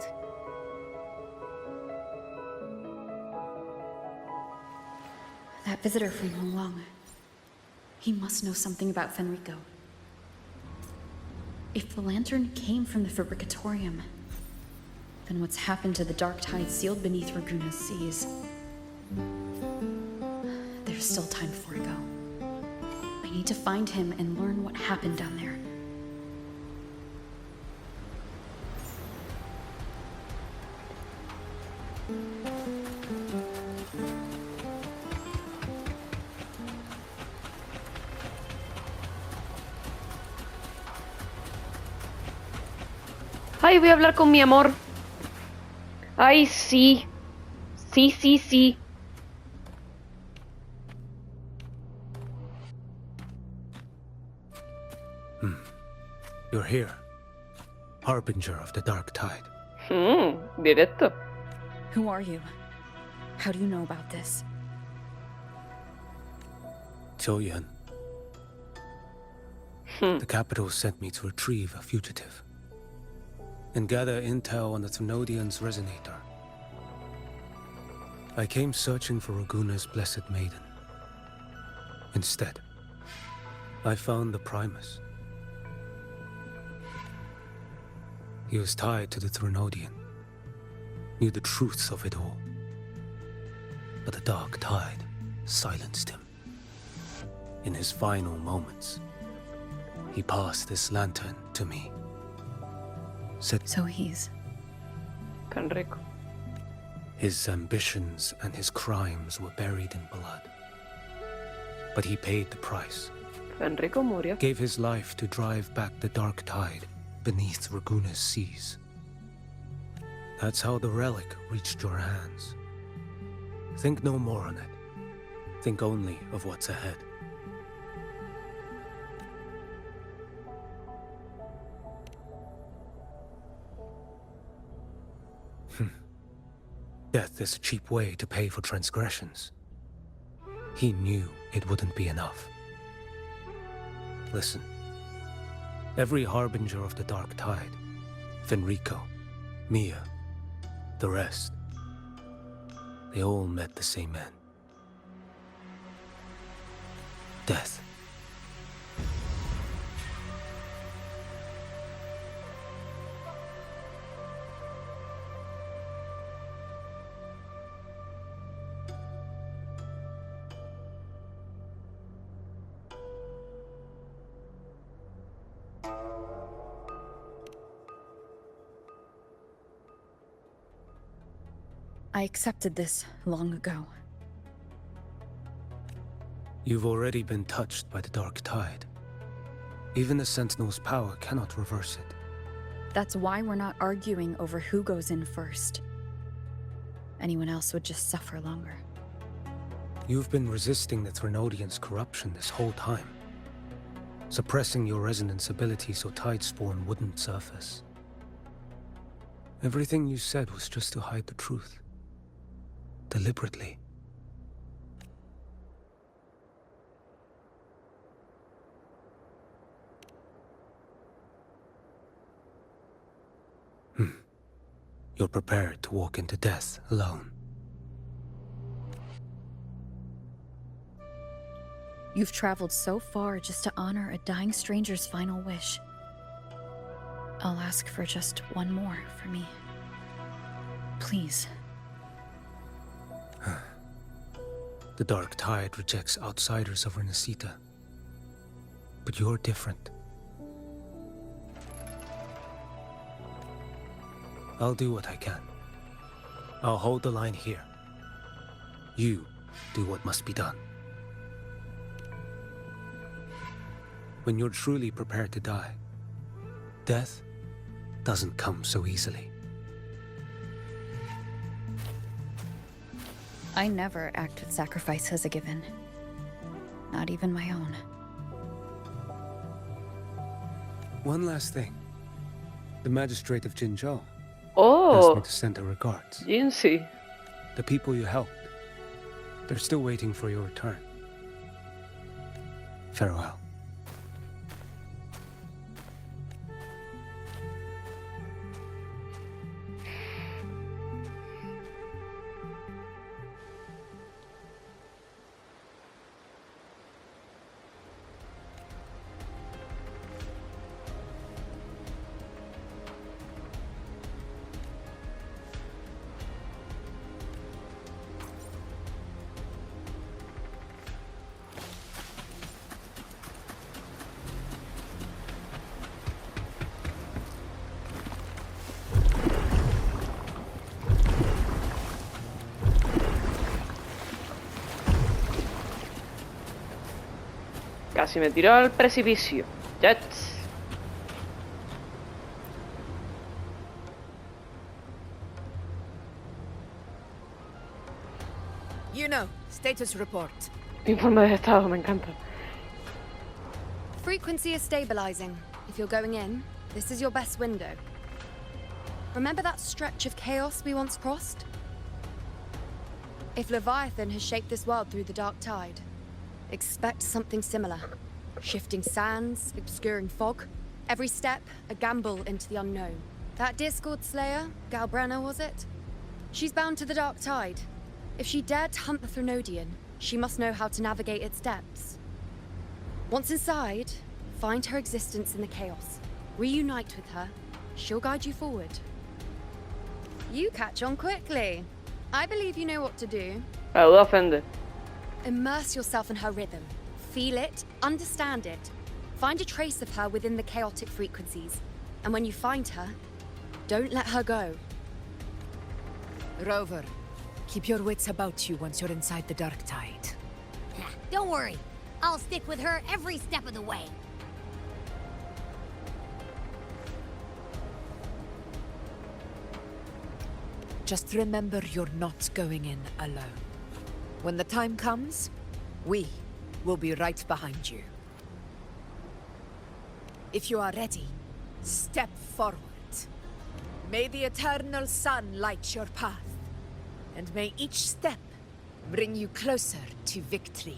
That visitor from Honglong. He must know something about Fenrico. If the lantern came from the Fabricatorium, Then what's happened to the dark tide sealed beneath Raguna's seas? There's still time before I go. I need to find him and learn what happened down there. Ay, voy a hablar con mi amor. Ay, sí. Sí, sí, sí. You're here. Harbinger of the Dark Tide. Directo. Who are you? How do you know about this? Choyan. The capital sent me to retrieve a fugitive and gather intel on the Thrunodian's resonator. I came searching for Raguna's blessed maiden. Instead, I found the Primus. He was tied to the Thrunodian, knew the truths of it all. But the Dark Tide silenced him. In his final moments, he passed this lantern to me. Said So he's... Tan rico. his ambitions and his crimes were buried in blood. But he paid the price. Enrico murió. Gave his life to drive back the Dark Tide beneath Raguna's seas. That's how the relic reached your hands. Think no more on it. Think only of what's ahead. Death is a cheap way to pay for transgressions. He knew it wouldn't be enough. Listen. Every harbinger of the Dark Tide, Fenrico, Mia, the rest, they all met the same end. Death. I accepted this long ago. You've already been touched by the Dark Tide. Even the Sentinel's power cannot reverse it. That's why we're not arguing over who goes in first. Anyone else would just suffer longer. You've been resisting the Thrunodian's corruption this whole time. Suppressing your resonance ability so Tidespawn wouldn't surface. Everything you said was just to hide the truth. Deliberately. You're prepared to walk into death alone. You've traveled so far just to honor a dying stranger's final wish. I'll ask for just one more for me. Please. The Dark Tide rejects outsiders of Renacita. But you're different. I'll do what I can. I'll hold the line here. You do what must be done. When you're truly prepared to die, death doesn't come so easily. I never act with sacrifice as a given. Not even my own. One last thing. The magistrate of Jinzhou asked me to send her regards. Jinxie. The people you helped, they're still waiting for your return. Farewell. Casi me tiro al precipicio. Jets. You know, status report. Informe de estado, me encanta. Frequency is stabilizing. If you're going in, this is your best window. Remember that stretch of chaos we once crossed? If Leviathan has shaped this world through the dark tide, expect something similar. Shifting sands, obscuring fog. Every step, a gamble into the unknown. That Discord Slayer, Galbrena was it? She's bound to the dark tide. If she dared to hunt the Threnodian, she must know how to navigate its depths. Once inside, find her existence in the chaos. Reunite with her. She'll guide you forward. You catch on quickly. I believe you know what to do. La duda ofende. Immerse yourself in her rhythm. Feel it, understand it. Find a trace of her within the chaotic frequencies. And when you find her, don't let her go. Rover, keep your wits about you once you're inside the dark tide. Don't worry. I'll stick with her every step of the way. Just remember you're not going in alone. When the time comes, we will be right behind you. If you are ready, step forward. May the eternal sun light your path, and may each step bring you closer to victory.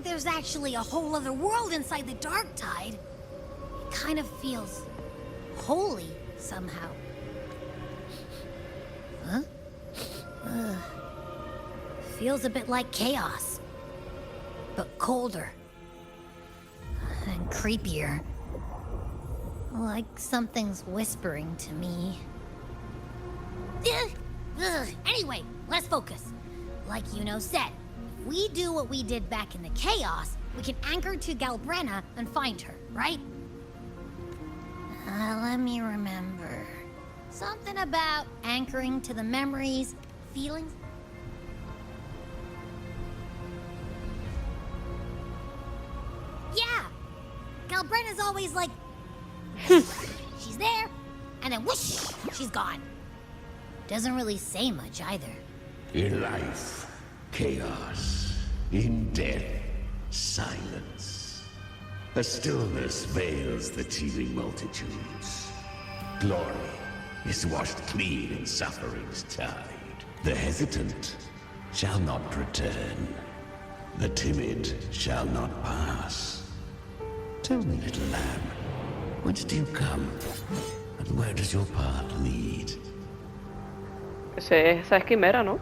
There's actually a whole other world inside the dark tide. It kind of feels holy somehow. Huh? Feels a bit like chaos, but colder and creepier. Like something's whispering to me. Anyway, let's focus. Like said, if we do what we did back in the chaos, we can anchor to Galbrena and find her, right? Let me remember. Something about anchoring to the memories, feelings. Yeah! Galbrena's always like... she's there, and then whoosh, she's gone. Doesn't really say much either. In life, chaos. In death, silence. A stillness veils the teeming multitudes. Glory is washed clean in suffering's tide. The hesitant shall not return. The timid shall not pass. Tell me, little lamb, whence do you come? And where does your path lead? Esa es Quimera, ¿no?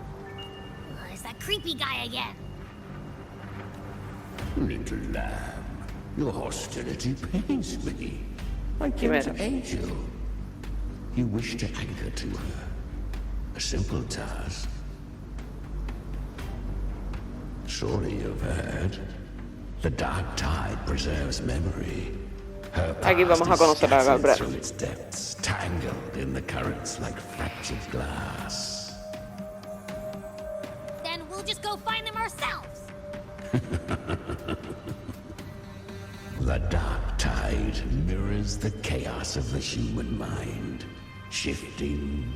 It's that creepy guy again. Little lamb, your hostility pains me. I came to aid you. You wish to anchor to her. A simple task. Surely you've heard. The dark tide preserves memory. Her Aquí vamos a conocer a Galbrena. through its depths, tangled in the currents like fractured glass. Then we'll just go find them ourselves. The dark tide mirrors the chaos of the human mind. Shifting,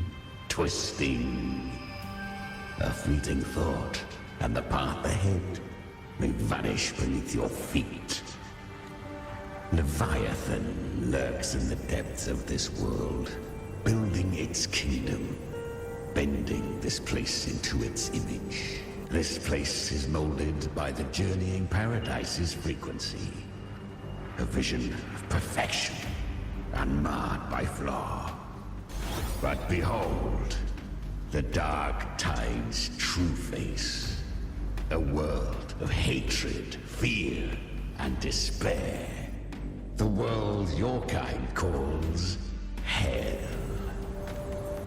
twisting. A fleeting thought, and the path ahead may vanish beneath your feet. Leviathan lurks in the depths of this world, building its kingdom, bending this place into its image. This place is molded by the journeying paradise's frequency. A vision of perfection, unmarred by flaw. But behold, the dark tide's true face. A world of hatred, fear, and despair. The world your kind calls Hell.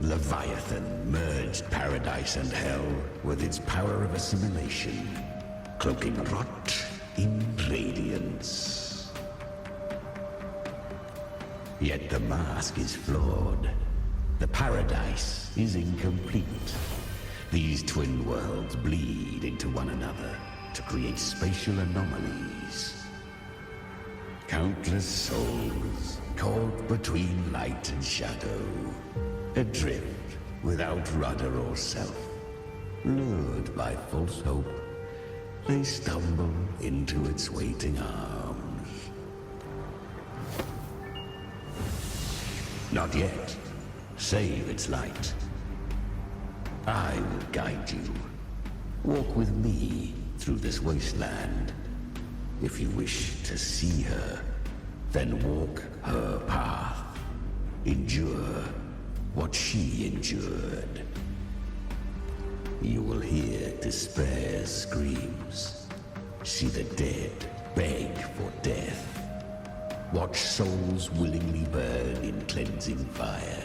Leviathan merged paradise and hell with its power of assimilation, cloaking rot in radiance. Yet the mask is flawed. The paradise is incomplete. These twin worlds bleed into one another to create spatial anomalies. Countless souls caught between light and shadow, adrift without rudder or self. Lured by false hope, they stumble into its waiting arms. Not yet. Save its light. I will guide you. Walk with me through this wasteland. If you wish to see her, then walk her path. Endure what she endured. You will hear despair's screams. See the dead beg for death. Watch souls willingly burn in cleansing fire.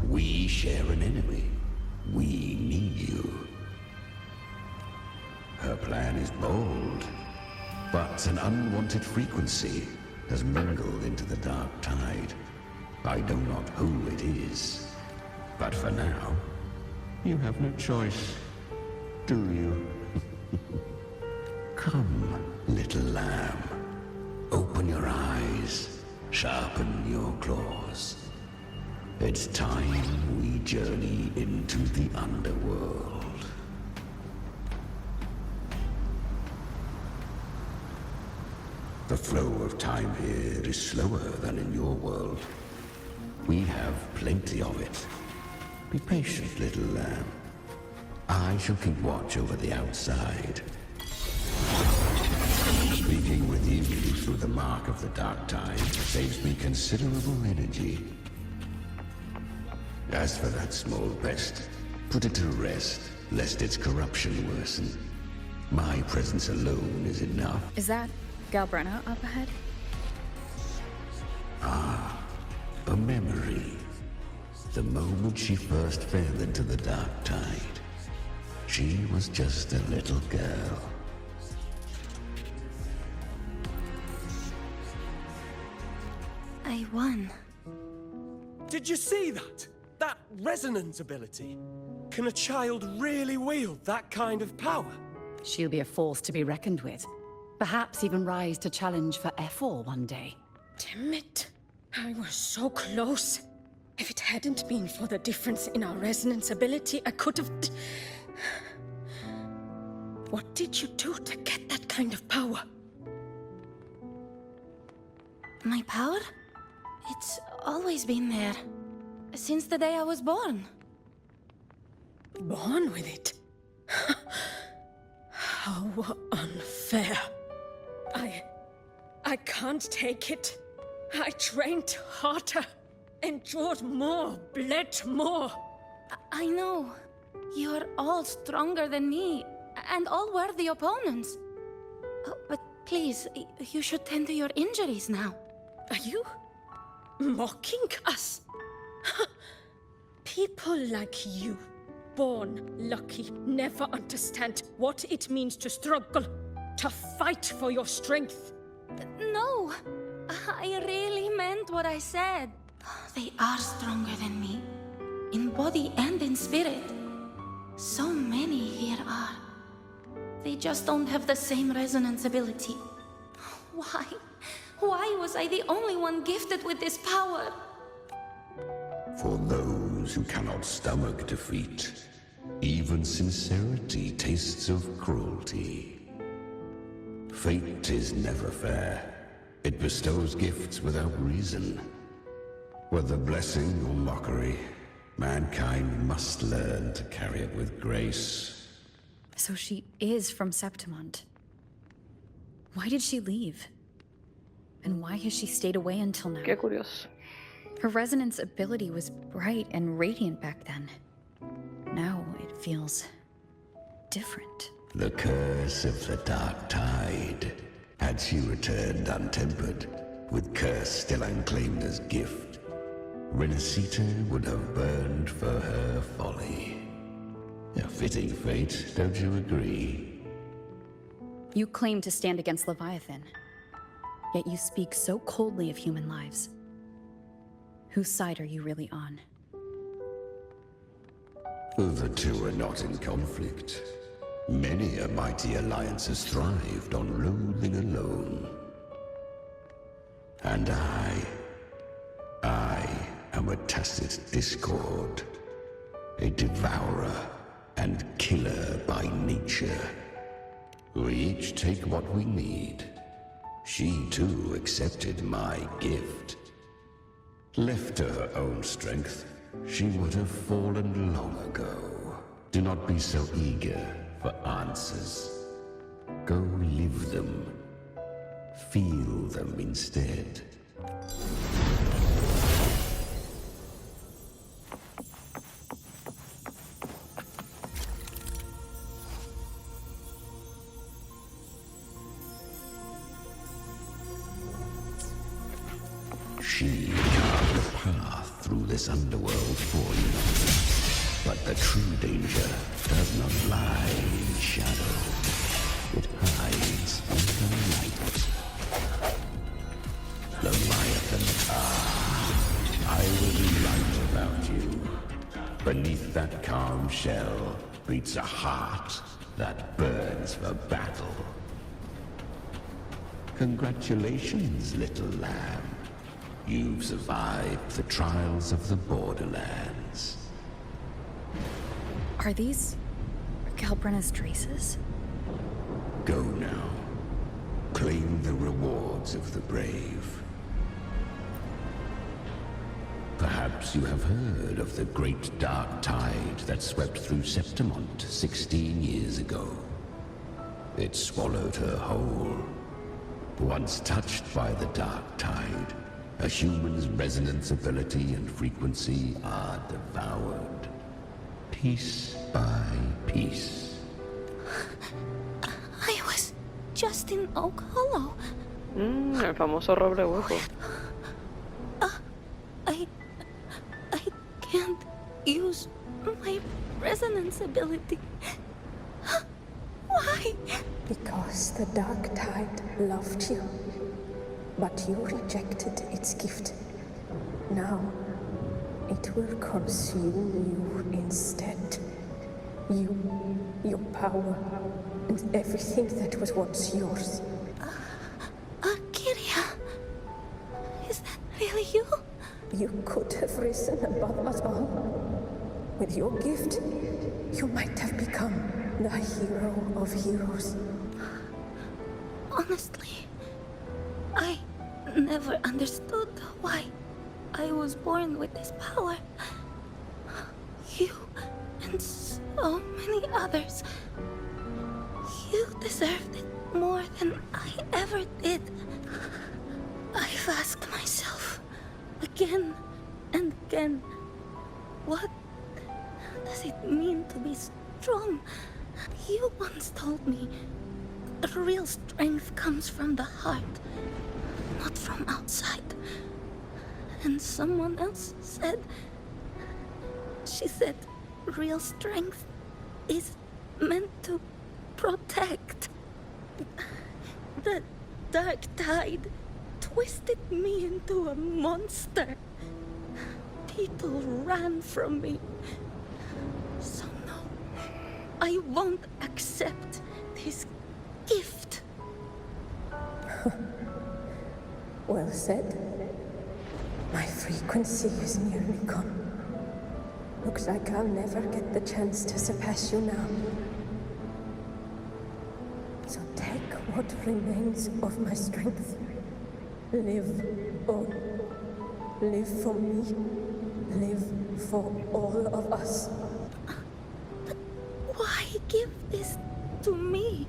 We share an enemy. We need you. Her plan is bold, but an unwanted frequency has mingled into the dark tide. I know not who it is, but for now, you have no choice, do you? Come, little lamb. Open your eyes, sharpen your claws. It's time we journey into the underworld. The flow of time here is slower than in your world. We have plenty of it. Be patient, little lamb. I shall keep watch over the outside. Speaking with you through the mark of the dark tide saves me considerable energy. As for that small pest, put it to rest, lest its corruption worsen. My presence alone is enough. Is that Galbrena up ahead? Ah, a memory. The moment she first fell into the dark tide, she was just a little girl. I won. Did you see that? That resonance ability? Can a child really wield that kind of power? She'll be a force to be reckoned with. Perhaps even rise to challenge for F4 one day. Damn it. I was so close. If it hadn't been for the difference in our resonance ability, I could have... What did you do to get that kind of power? My power? It's always been there. Since the day I was born. Born with it? How unfair. I can't take it. I trained harder, endured more, bled more. I know. You're all stronger than me, and all worthy opponents. But please, you should tend to your injuries now. Are you mocking us? People like you, born lucky, never understand what it means to struggle, to fight for your strength. No, I really meant what I said. They are stronger than me, in body and in spirit. So many here are. They just don't have the same resonance ability. Why? Why was I the only one gifted with this power? For those who cannot stomach defeat, even sincerity tastes of cruelty. Fate is never fair. It bestows gifts without reason. Whether blessing or mockery, mankind must learn to carry it with grace. So she is from Septimont. Why did she leave? And why has she stayed away until now? Qué curioso. Her resonance ability was bright and radiant back then. Now it feels different. The curse of the dark tide. Had she returned untempered, with curse still unclaimed as gift, Renacita would have burned for her folly. A fitting fate, don't you agree? You claim to stand against Leviathan, yet you speak so coldly of human lives. Whose side are you really on? The two are not in conflict. Many a mighty alliance has thrived on loathing alone. And I am a tacit discord, a devourer and killer by nature. We each take what we need. She too accepted my gift. Left to her own strength, she would have fallen long ago. Do not be so eager for answers. Go live them. Feel them instead. She carved a path through this underworld for you. But the true danger does not lie in shadow. It hides in the light. Leviathan, I will be right about you. Beneath that calm shell beats a heart that burns for battle. Congratulations, little lamb. You've survived the trials of the borderlands. Are these Galbrena's traces? Go now. Claim the rewards of the brave. Perhaps you have heard of the great dark tide that swept through Septimont 16 years ago. It swallowed her whole. Once touched by the dark tide, a human's resonance ability and frequency are devoured. Piece by piece. I was just in Oak Hollow. El famoso roble hueco. I can't use my resonance ability. Why? Because the dark tide loved you, but you rejected its gift. Now, it will consume you instead. You, your power, and everything that was once yours. Kyria, is that really you? You could have risen above us all. With your gift, you might have become the hero of heroes. Honestly, I never understood why I was born with this power. You and so many others, you deserved it more than I ever did. I've asked myself again and again, what does it mean to be strong? You once told me the real strength comes from the heart, not from outside. And someone else said, she said, real strength is meant to protect. The dark tide twisted me into a monster. People ran from me. So no, I won't accept this gift. Well said. My frequency is nearly gone. Looks like I'll never get the chance to surpass you now. So take what remains of my strength. Live on. Live for me. Live for all of us. But why give this to me?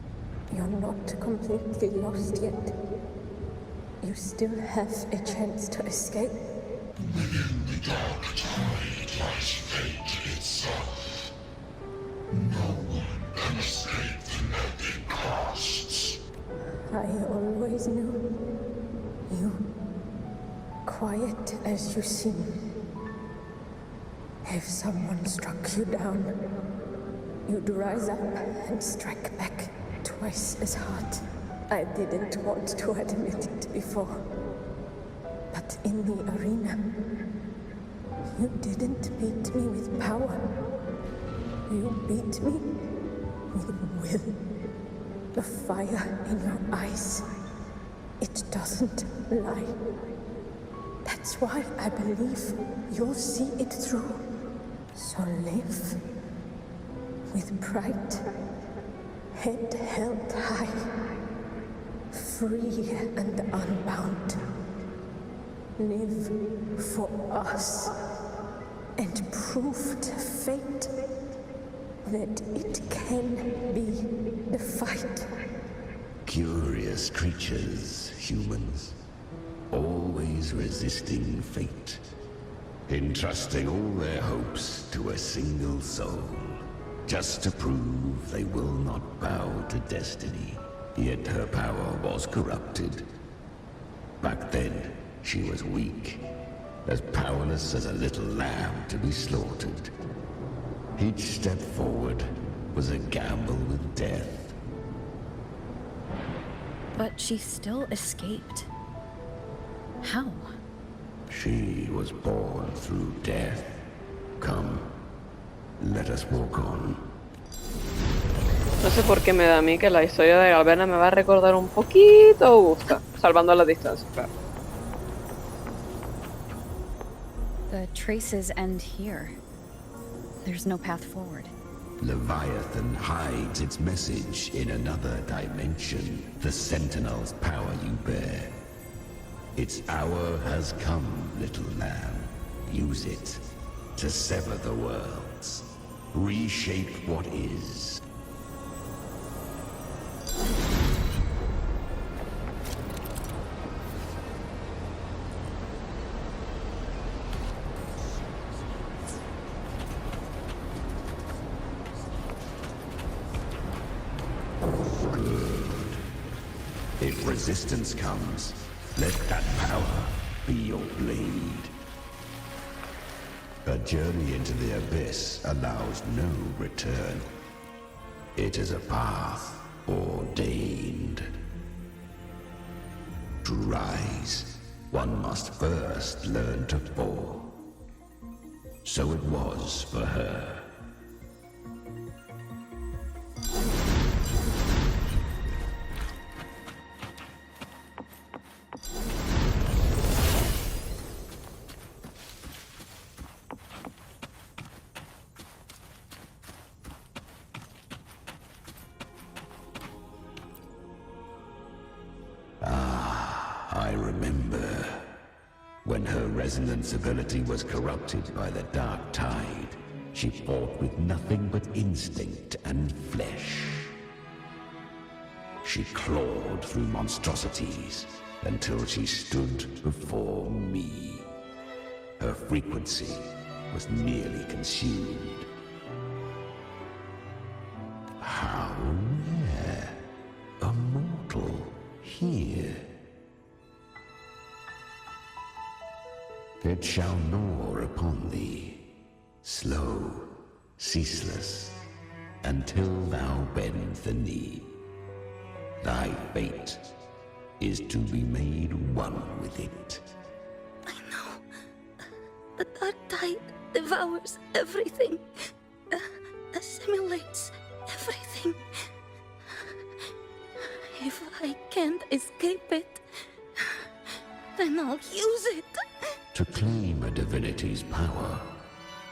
You're not completely lost yet. You still have a chance to escape. Within the dark tide lies fate itself. No one can escape the as you seem. If someone struck you down, you'd rise up and strike back twice as hard. I didn't want to admit it before, but in the arena, you didn't beat me with power. You beat me with will. The fire in your eyes, it doesn't lie. That's why I believe you'll see it through. So live with pride, head held high, free and unbound. Live for us and prove to fate that it can be the fight. Curious creatures, humans, always resisting fate, entrusting all their hopes to a single soul, just to prove they will not bow to destiny. Yet her power was corrupted. Back then, she was weak, as powerless as a little lamb to be slaughtered. Each step forward was a gamble with death. But she still escaped. How? She was born through death. Come, let us walk on. No sé por qué me da a mí que la historia de Galbrena me va a recordar un poquito a Augusta, salvando las distancias, claro. The traces end here. There's no path forward. Leviathan hides its message in another dimension. The Sentinel's power you bear. Its hour has come, little lamb. Use it to sever the worlds. Reshape what is. If resistance comes, let that power be your blade. A journey into the abyss allows no return. It is a path ordained. To rise, one must first learn to fall. So it was for her. I remember when her resonance ability was corrupted by the dark tide. She fought with nothing but instinct and flesh. She clawed through monstrosities until she stood before me. Her frequency was nearly consumed. How rare! A mortal here. It shall gnaw upon thee, slow, ceaseless, until thou bend the knee. Thy fate is to be made one with it. I know. The dark tide devours everything, assimilates everything. If I can't escape it, then I'll use it. To claim a divinity's power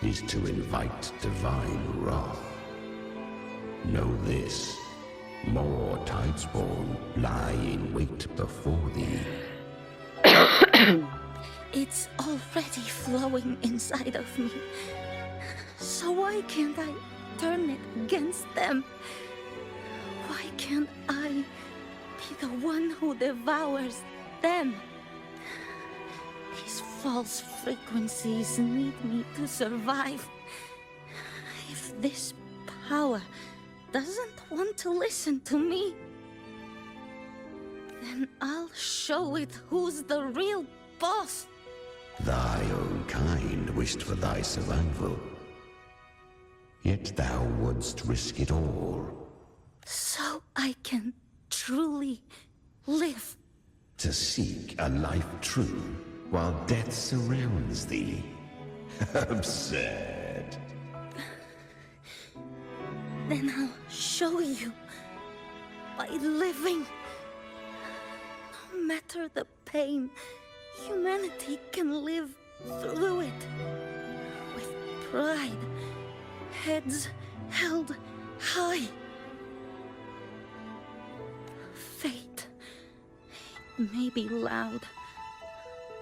is to invite divine wrath. Know this, more Tidespawn lie in wait before thee. It's already flowing inside of me. So why can't I turn it against them? Why can't I be the one who devours them? These false frequencies need me to survive. If this power doesn't want to listen to me, then I'll show it who's the real boss. Thy own kind wished for thy survival. Yet thou wouldst risk it all. So I can truly live. To seek a life true while death surrounds thee. Absurd. Then I'll show you. By living. No matter the pain, humanity can live through it. With pride. Heads held high. Fate. It may be loud,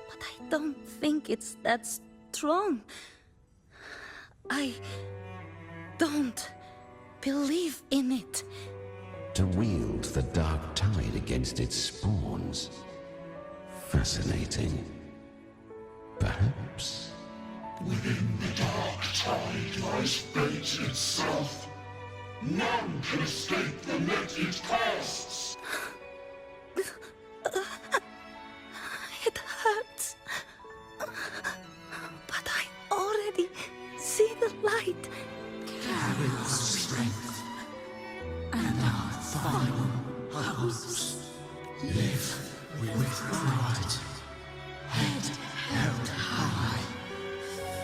but I don't think it's that strong. I don't believe in it. To wield the dark tide against its spawns. Fascinating. Perhaps. Within the dark tide lies fate itself. None can escape the net it casts. It hurts. But I already see the light. Carry our strength and our final hopes. Live with pride. Head held high.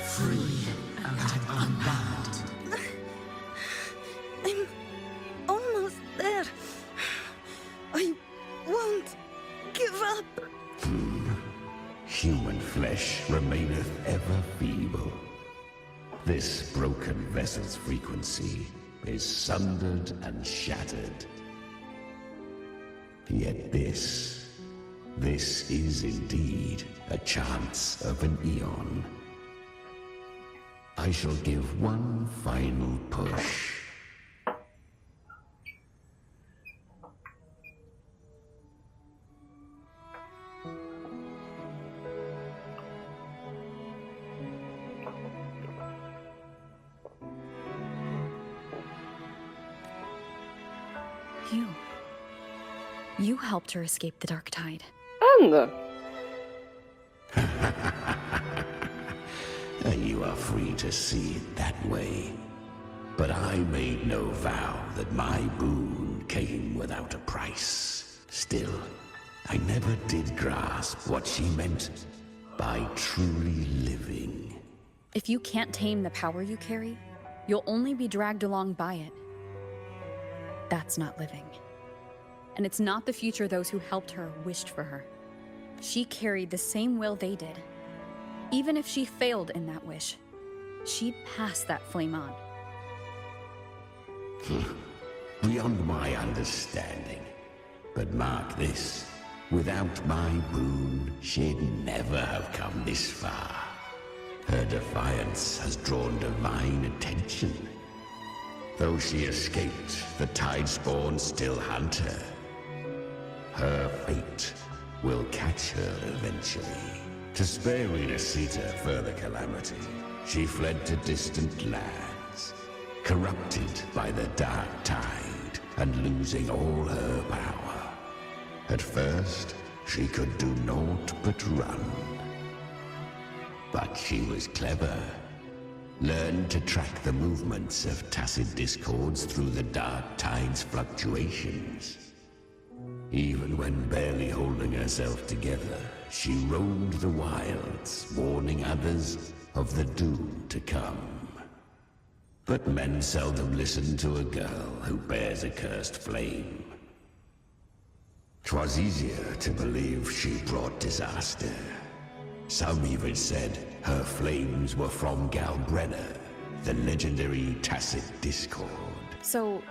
Free and unbound. I'm almost there. I won't give up. Human flesh remaineth ever feeble. This broken vessel's frequency is sundered and shattered. Yet this is indeed a chance of an eon. I shall give one final push. You helped her escape the dark tide. Anda. You are free to see it that way. But I made no vow that my boon came without a price. Still, I never did grasp what she meant by truly living. If you can't tame the power you carry, you'll only be dragged along by it. That's not living. And it's not the future those who helped her wished for her. She carried the same will they did. Even if she failed in that wish, she'd pass that flame on. Beyond my understanding. But mark this, without my boon, she'd never have come this far. Her defiance has drawn divine attention. Though she escaped, the tide spawn still hunt her. Her fate will catch her eventually. To spare Renacita further calamity, she fled to distant lands, corrupted by the dark tide and losing all her power. At first, she could do naught but run. But she was clever. Learned to track the movements of tacit discords through the dark tide's fluctuations. Even when barely holding herself together, she roamed the wilds, warning others of the doom to come. But men seldom listen to a girl who bears a cursed flame. 'Twas easier to believe she brought disaster. Some even said her flames were from Galbrena, the legendary tacit discord. So,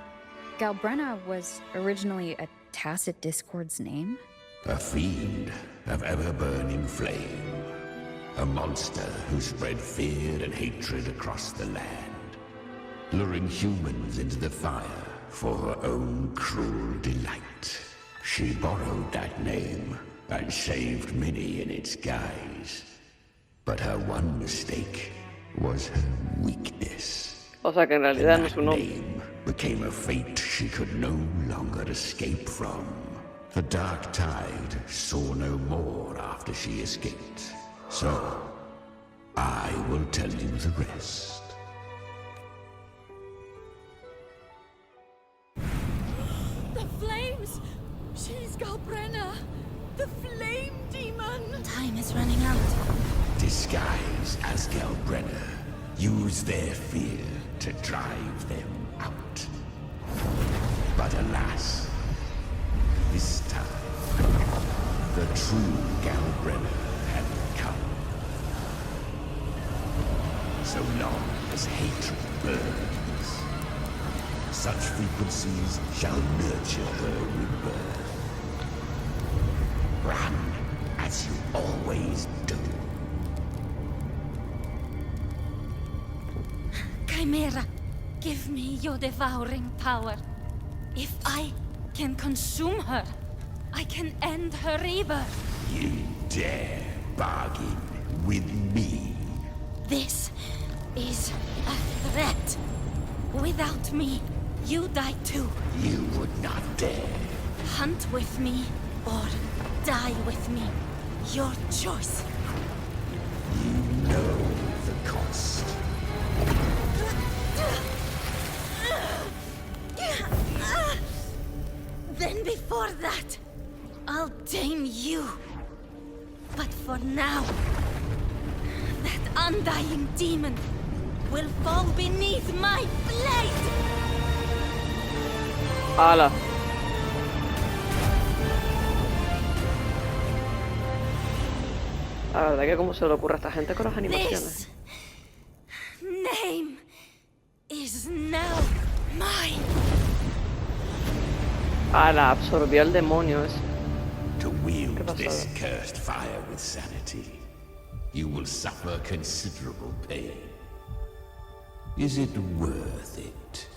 Galbrena was originally a tacit discord's name? A fiend of ever-burning flame. A monster who spread fear and hatred across the land, luring humans into the fire for her own cruel delight. She borrowed that name and saved many in its guise. But her one mistake was her weakness. O sea que en realidad no es un nombre. Name became a fate she could no longer escape from. The dark tide saw no more after she escaped. So, I will tell you the rest. The flames! She's Galbrena! The flame demon! Time is running out. Disguised as Galbrena, use their fear to drive them out. But alas, this time, the true Galbrena had come. So long as hatred burns, such frequencies shall nurture her rebirth. Run as you always do. Chimera, give me your devouring power. If I can consume her, I can end her rebirth. You dare bargain with me? This is a threat. Without me, you die too. You would not dare. Hunt with me or die with me. Your choice. You know the cost. Then before that, I'll tame you. But for now, that undying demon will fall beneath my blade! ¡Hala! La verdad que cómo se le ocurre a esta gente con las animaciones. This name is now mine. ¡Hala! Absorbió el demonio ese. To wield this cursed fire with sanity, you will suffer considerable pain. Is it worth it?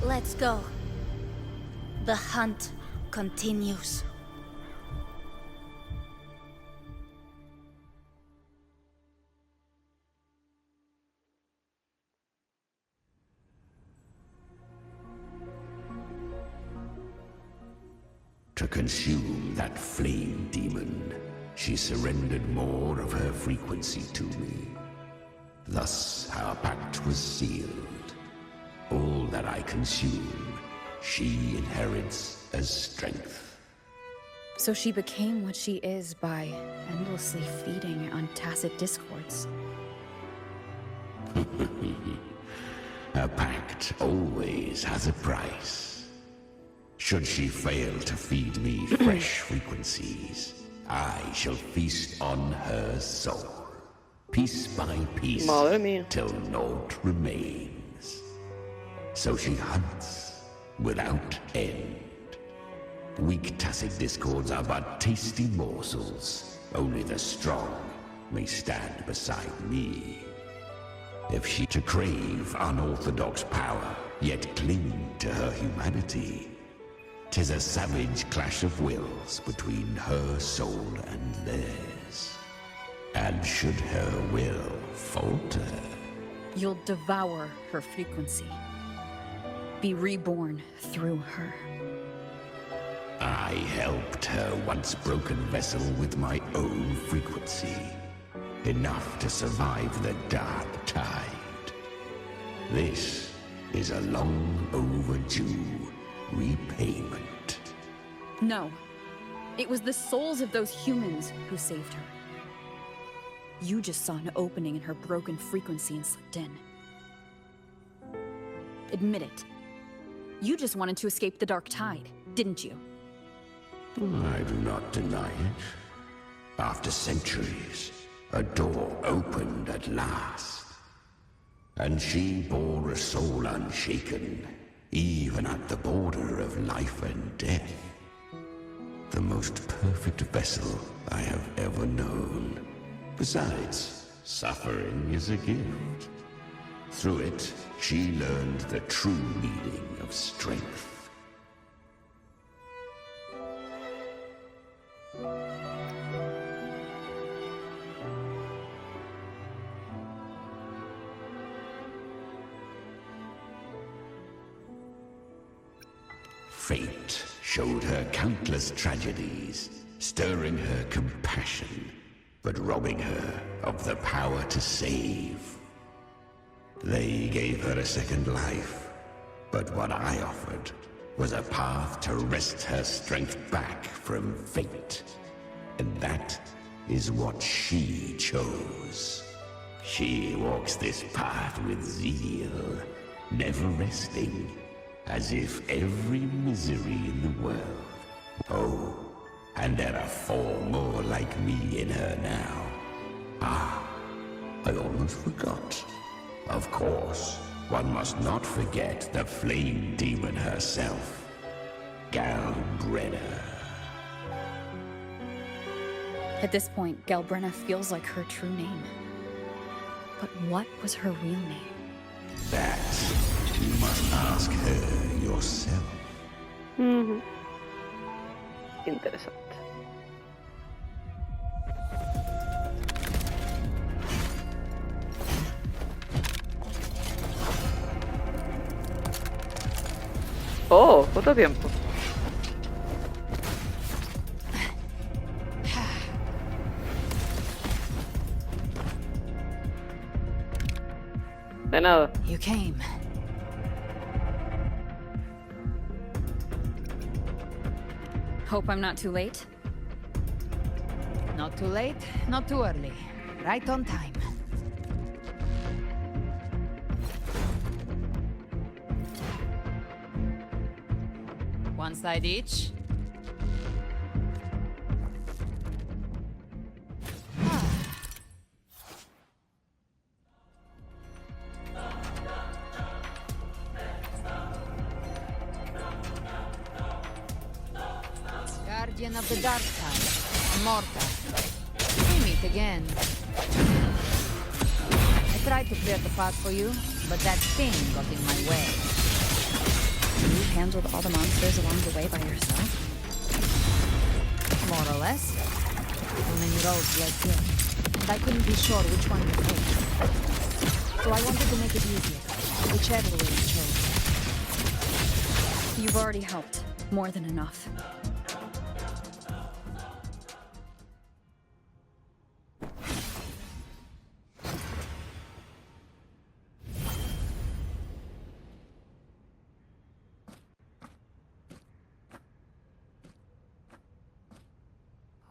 Let's go. The hunt continues. To consume that flame demon, she surrendered more of her frequency to me. Thus our pact was sealed. All that I consume, she inherits as strength. So she became what she is by endlessly feeding on tacit discords. A pact always has a price. Should she fail to feed me fresh frequencies, I shall feast on her soul, piece by piece, Madre mía. till naught remains. So she hunts without end. Weak tacit discords are but tasty morsels. Only the strong may stand beside me. If she to crave unorthodox power, yet cling to her humanity, 'tis a savage clash of wills between her soul and theirs. And should her will falter, You'll devour her frequency. Be reborn through her. I helped her once broken vessel with my own frequency. Enough to survive the dark tide. This is a long overdue repayment. No. It was the souls of those humans who saved her. You just saw an opening in her broken frequency and slipped in. Admit it. You just wanted to escape the dark tide, didn't you? I do not deny it. After centuries, a door opened at last. And she bore a soul unshaken, even at the border of life and death. The most perfect vessel I have ever known. Besides, suffering is a gift. Through it, she learned the true meaning of strength. Fate showed her countless tragedies, stirring her compassion, but robbing her of the power to save. They gave her a second life, but what I offered was a path to wrest her strength back from fate. And that is what she chose. She walks this path with zeal, never resting, as if every misery in the world. Oh, and there are 4 more like me in her now. Ah, I almost forgot. Of course, one must not forget the flame demon herself, Galbrena. At this point, Galbrena feels like her true name. But what was her real name? That you must ask her yourself. Interesante. Oh, ¿cuánto tiempo? De nada. You came. Hope I'm not too late. Not too late, not too early. Right on time. One side each. Guardian of the Dark Side, Mortar. We meet again. I tried to clear the path for you, but that thing got in my way. You handled all the monsters along the way by yourself? More or less. Too many roads led here, and I couldn't be sure which one to take. So I wanted to make it easier, whichever way you chose. You've already helped. More than enough.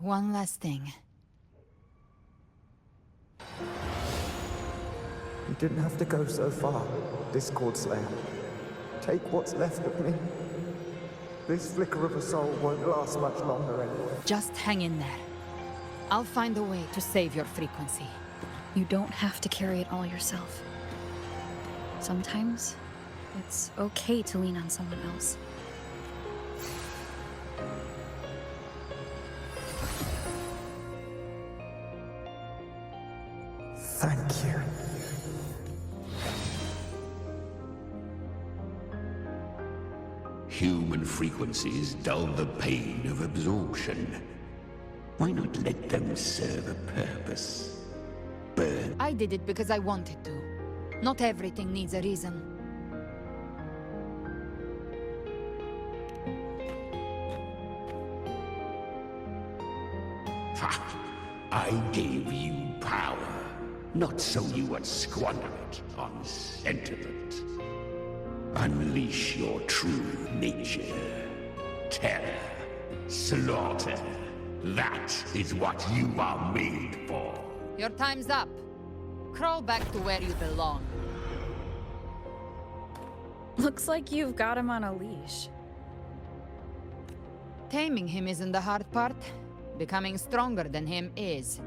One last thing. You didn't have to go so far, Discord Slayer. Take what's left of me. This flicker of a soul won't last much longer anyway. Just hang in there. I'll find a way to save your frequency. You don't have to carry it all yourself. Sometimes, it's okay to lean on someone else. Thank you. Human frequencies dull the pain of absorption. Why not let them serve a purpose? Burn. I did it because I wanted to. Not everything needs a reason. Ha! I gave you power, not so you would squander it on sentiment. Unleash your true nature. Terror, slaughter. That is what you are made for. Your time's up. Crawl back to where you belong. Looks like you've got him on a leash. Taming him isn't the hard part. Becoming stronger than him is.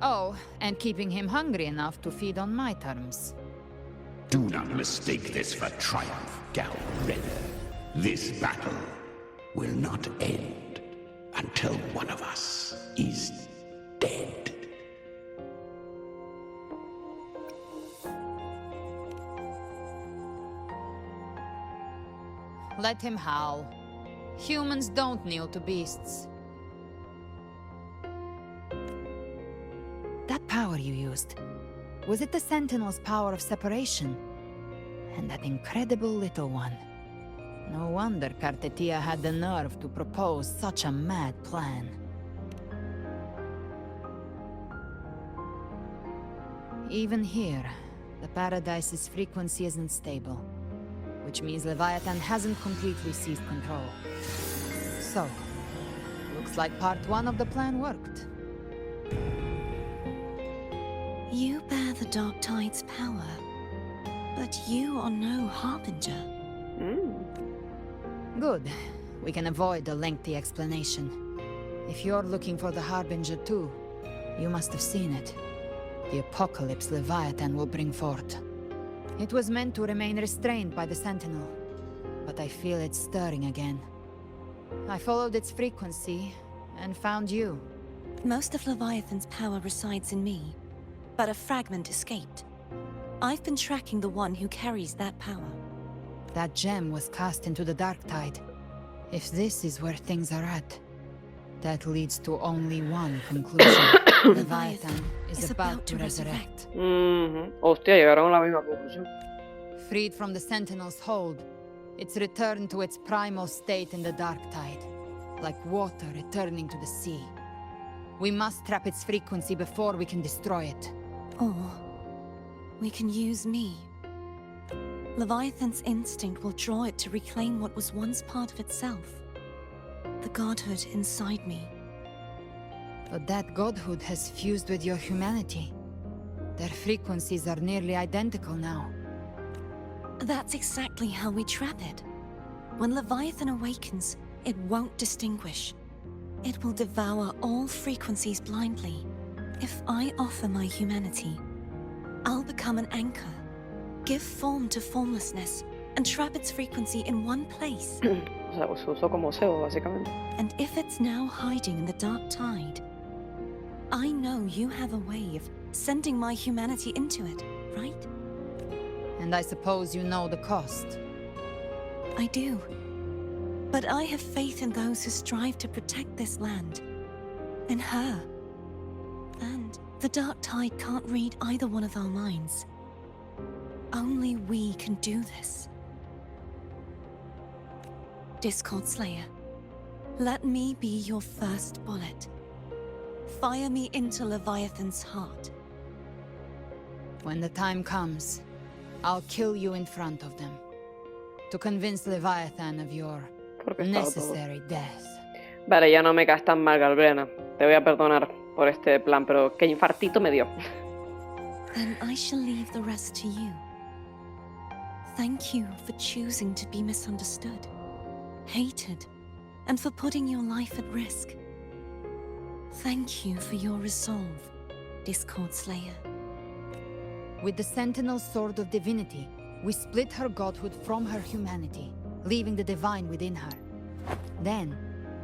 Oh, and keeping him hungry enough to feed on my terms. Do not mistake this for triumph, Galbrena. This battle will not end until one of us is dead. Let him howl. Humans don't kneel to beasts. That power you used, was it the Sentinel's power of separation? And that incredible little one? No wonder Cartetia had the nerve to propose such a mad plan. Even here, the Paradise's frequency isn't stable, which means Leviathan hasn't completely seized control. So, looks like part 1 of the plan worked. You bear the Dark Tide's power, but you are no Harbinger. Good. We can avoid a lengthy explanation. If you're looking for the Harbinger too, you must have seen it. The apocalypse Leviathan will bring forth. It was meant to remain restrained by the Sentinel, but I feel it stirring again. I followed its frequency and found you. Most of Leviathan's power resides in me, but a fragment escaped. I've been tracking the one who carries that power. That gem was cast into the Dark Tide. If this is where things are at, that leads to only one conclusion. Leviathan is about to resurrect. Hostia, llegaron a la misma conclusión. Freed from the Sentinel's hold, it's returned to its primal state in the Dark Tide, like water returning to the sea. We must trap its frequency before we can destroy it. Or we can use me. Leviathan's instinct will draw it to reclaim what was once part of itself. The godhood inside me. But that godhood has fused with your humanity. Their frequencies are nearly identical now. That's exactly how we trap it. When Leviathan awakens, it won't distinguish. It will devour all frequencies blindly. If I offer my humanity, I'll become an anchor, give form to formlessness, and trap its frequency in one place. O sea, se usó como cebo, básicamente. And if it's now hiding in the Dark Tide, I know you have a way of sending my humanity into it, right? And I suppose you know the cost. I do. But I have faith in those who strive to protect this land. In her. And the Dark Tide can't read either one of our minds. Only we can do this. Discord Slayer, let me be your first bullet. Fire me into Leviathan's heart. When the time comes, I'll kill you in front of them. To convince Leviathan of your necessary death. Vale, ya no me caes tan mal, Galbrena. Te voy a perdonar por este plan, pero qué infartito me dio. Then I shall leave the rest to you. Thank you for choosing to be misunderstood, hated, and for putting your life at risk. Thank you for your resolve, Discord Slayer. With the Sentinel's Sword of Divinity, we split her godhood from her humanity, leaving the divine within her. Then,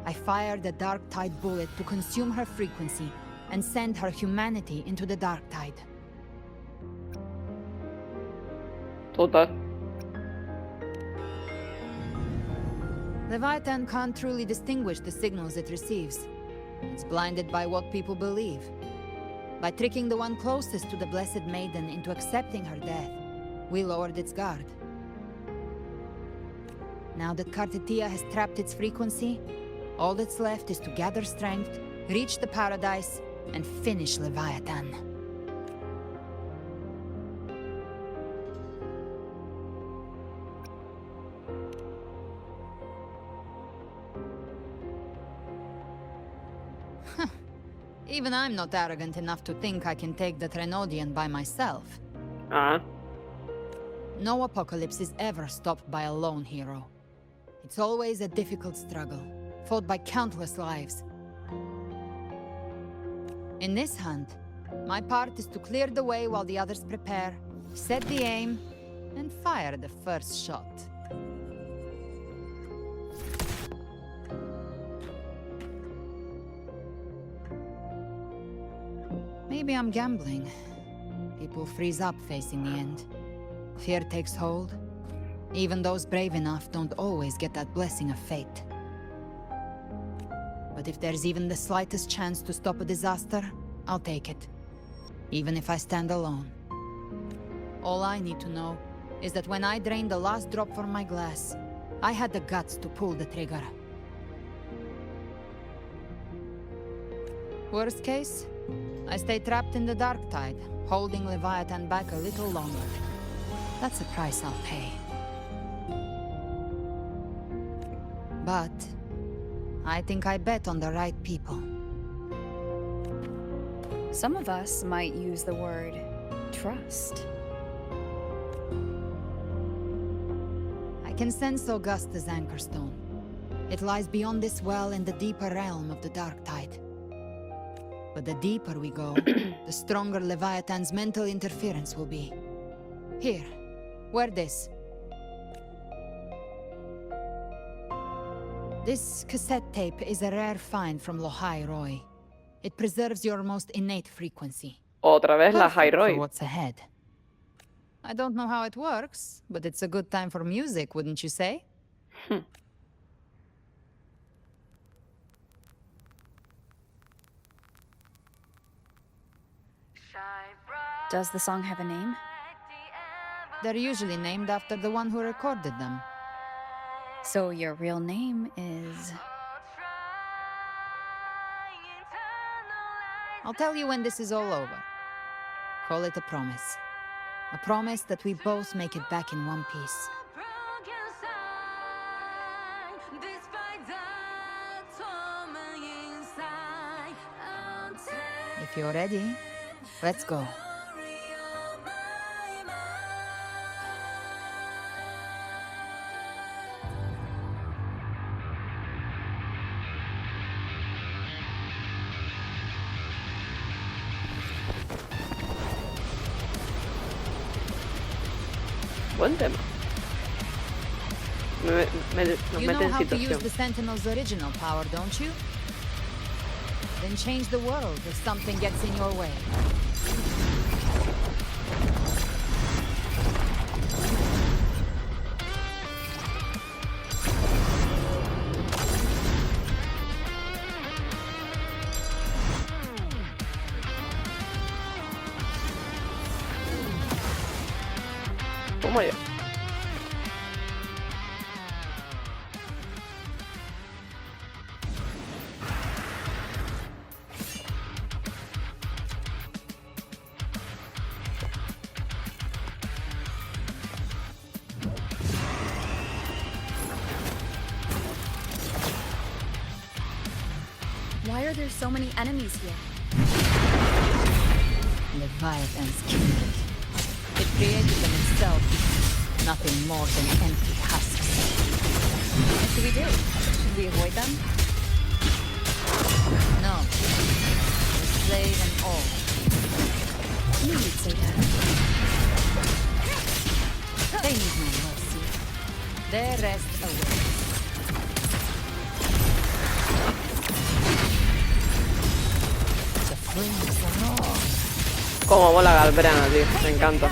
I fired the Dark Tide bullet to consume her frequency and send her humanity into the Dark Tide. Total. Leviathan can't truly distinguish the signals it receives. It's blinded by what people believe. By tricking the one closest to the Blessed Maiden into accepting her death, we lowered its guard. Now that Cartetia has trapped its frequency, all that's left is to gather strength, reach the Paradise, and finish Leviathan. Even I'm not arrogant enough to think I can take the Threnodian by myself. No apocalypse is ever stopped by a lone hero. It's always a difficult struggle, fought by countless lives. In this hunt, my part is to clear the way while the others prepare, set the aim, and fire the first shot. Maybe I'm gambling. People freeze up facing the end. Fear takes hold. Even those brave enough don't always get that blessing of fate. But if there's even the slightest chance to stop a disaster, I'll take it. Even if I stand alone. All I need to know is that when I drain the last drop from my glass, I had the guts to pull the trigger. Worst case, I stay trapped in the dark tide, holding Leviathan back a little longer. That's the price I'll pay. But I think I bet on the right people. Some of us might use the word trust. I can sense Augusta's anchorstone. It lies beyond this well in the deeper realm of the dark tide. But the deeper we go, the stronger Leviathan's mental interference will be. Here, wear this. This cassette tape is a rare find from Lohai Roy. It preserves your most innate frequency. Otra vez la Perfect High for what's ahead. I don't know how it works, but it's a good time for music, wouldn't you say? Does the song have a name? They're usually named after the one who recorded them. So your real name is... I'll tell you when this is all over. Call it a promise. A promise that we both make it back in one piece. If you're ready, let's go. Buen tema. Nos You mete know en how to use situación. the Sentinel's original power, don't you? Then change the world if something gets in your way. Toma ya. Why are there so many enemies here? Leviathan's kingdom. It created them itself. Nothing more than empty husks. What should we do? Should we avoid them? No. Slay them all. You would say that. They need no mercy. Their rest awaits. The flames are on. Como bola Galbrena, tío. Me encanta.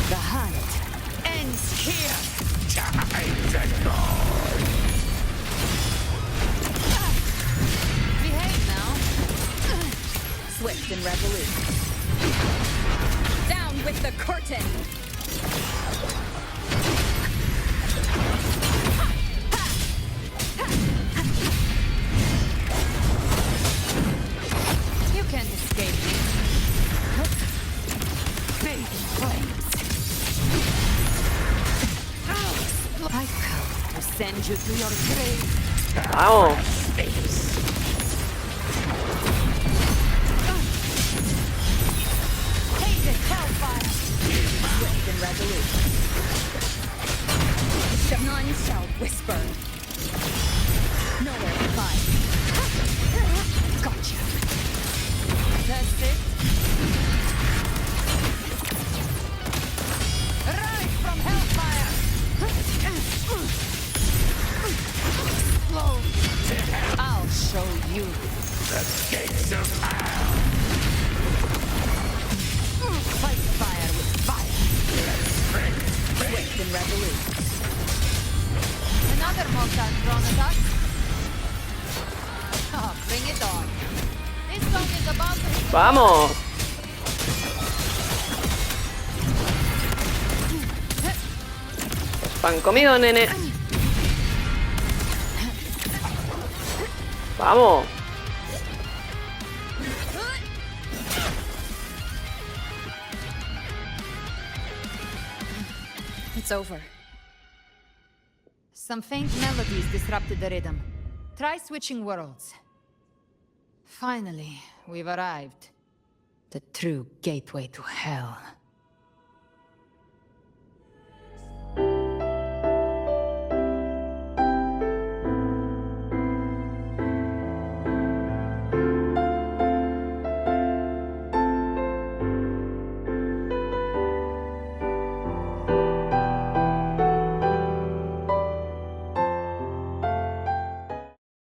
The hunt ends here. Behave now. Swift and resolute. Down with the curtain! You can't escape me. Fading flames. I come to send you to your grave. Vamos. Hated hellfire. Swift and resolute. None shall whisper. Nowhere to hide. Gotcha. That's it. Rise from hellfire. Explode. I'll show you. The gates of hell! Fight fire with fire. Swift and resolute. Another mortar thrown at us. Oh, bring it on. This song is about to hit. Vamos. Pan comido, nene. Vamos. It's over. Some faint melodies disrupted the rhythm. Try switching worlds. Finally, we've arrived. The true gateway to hell.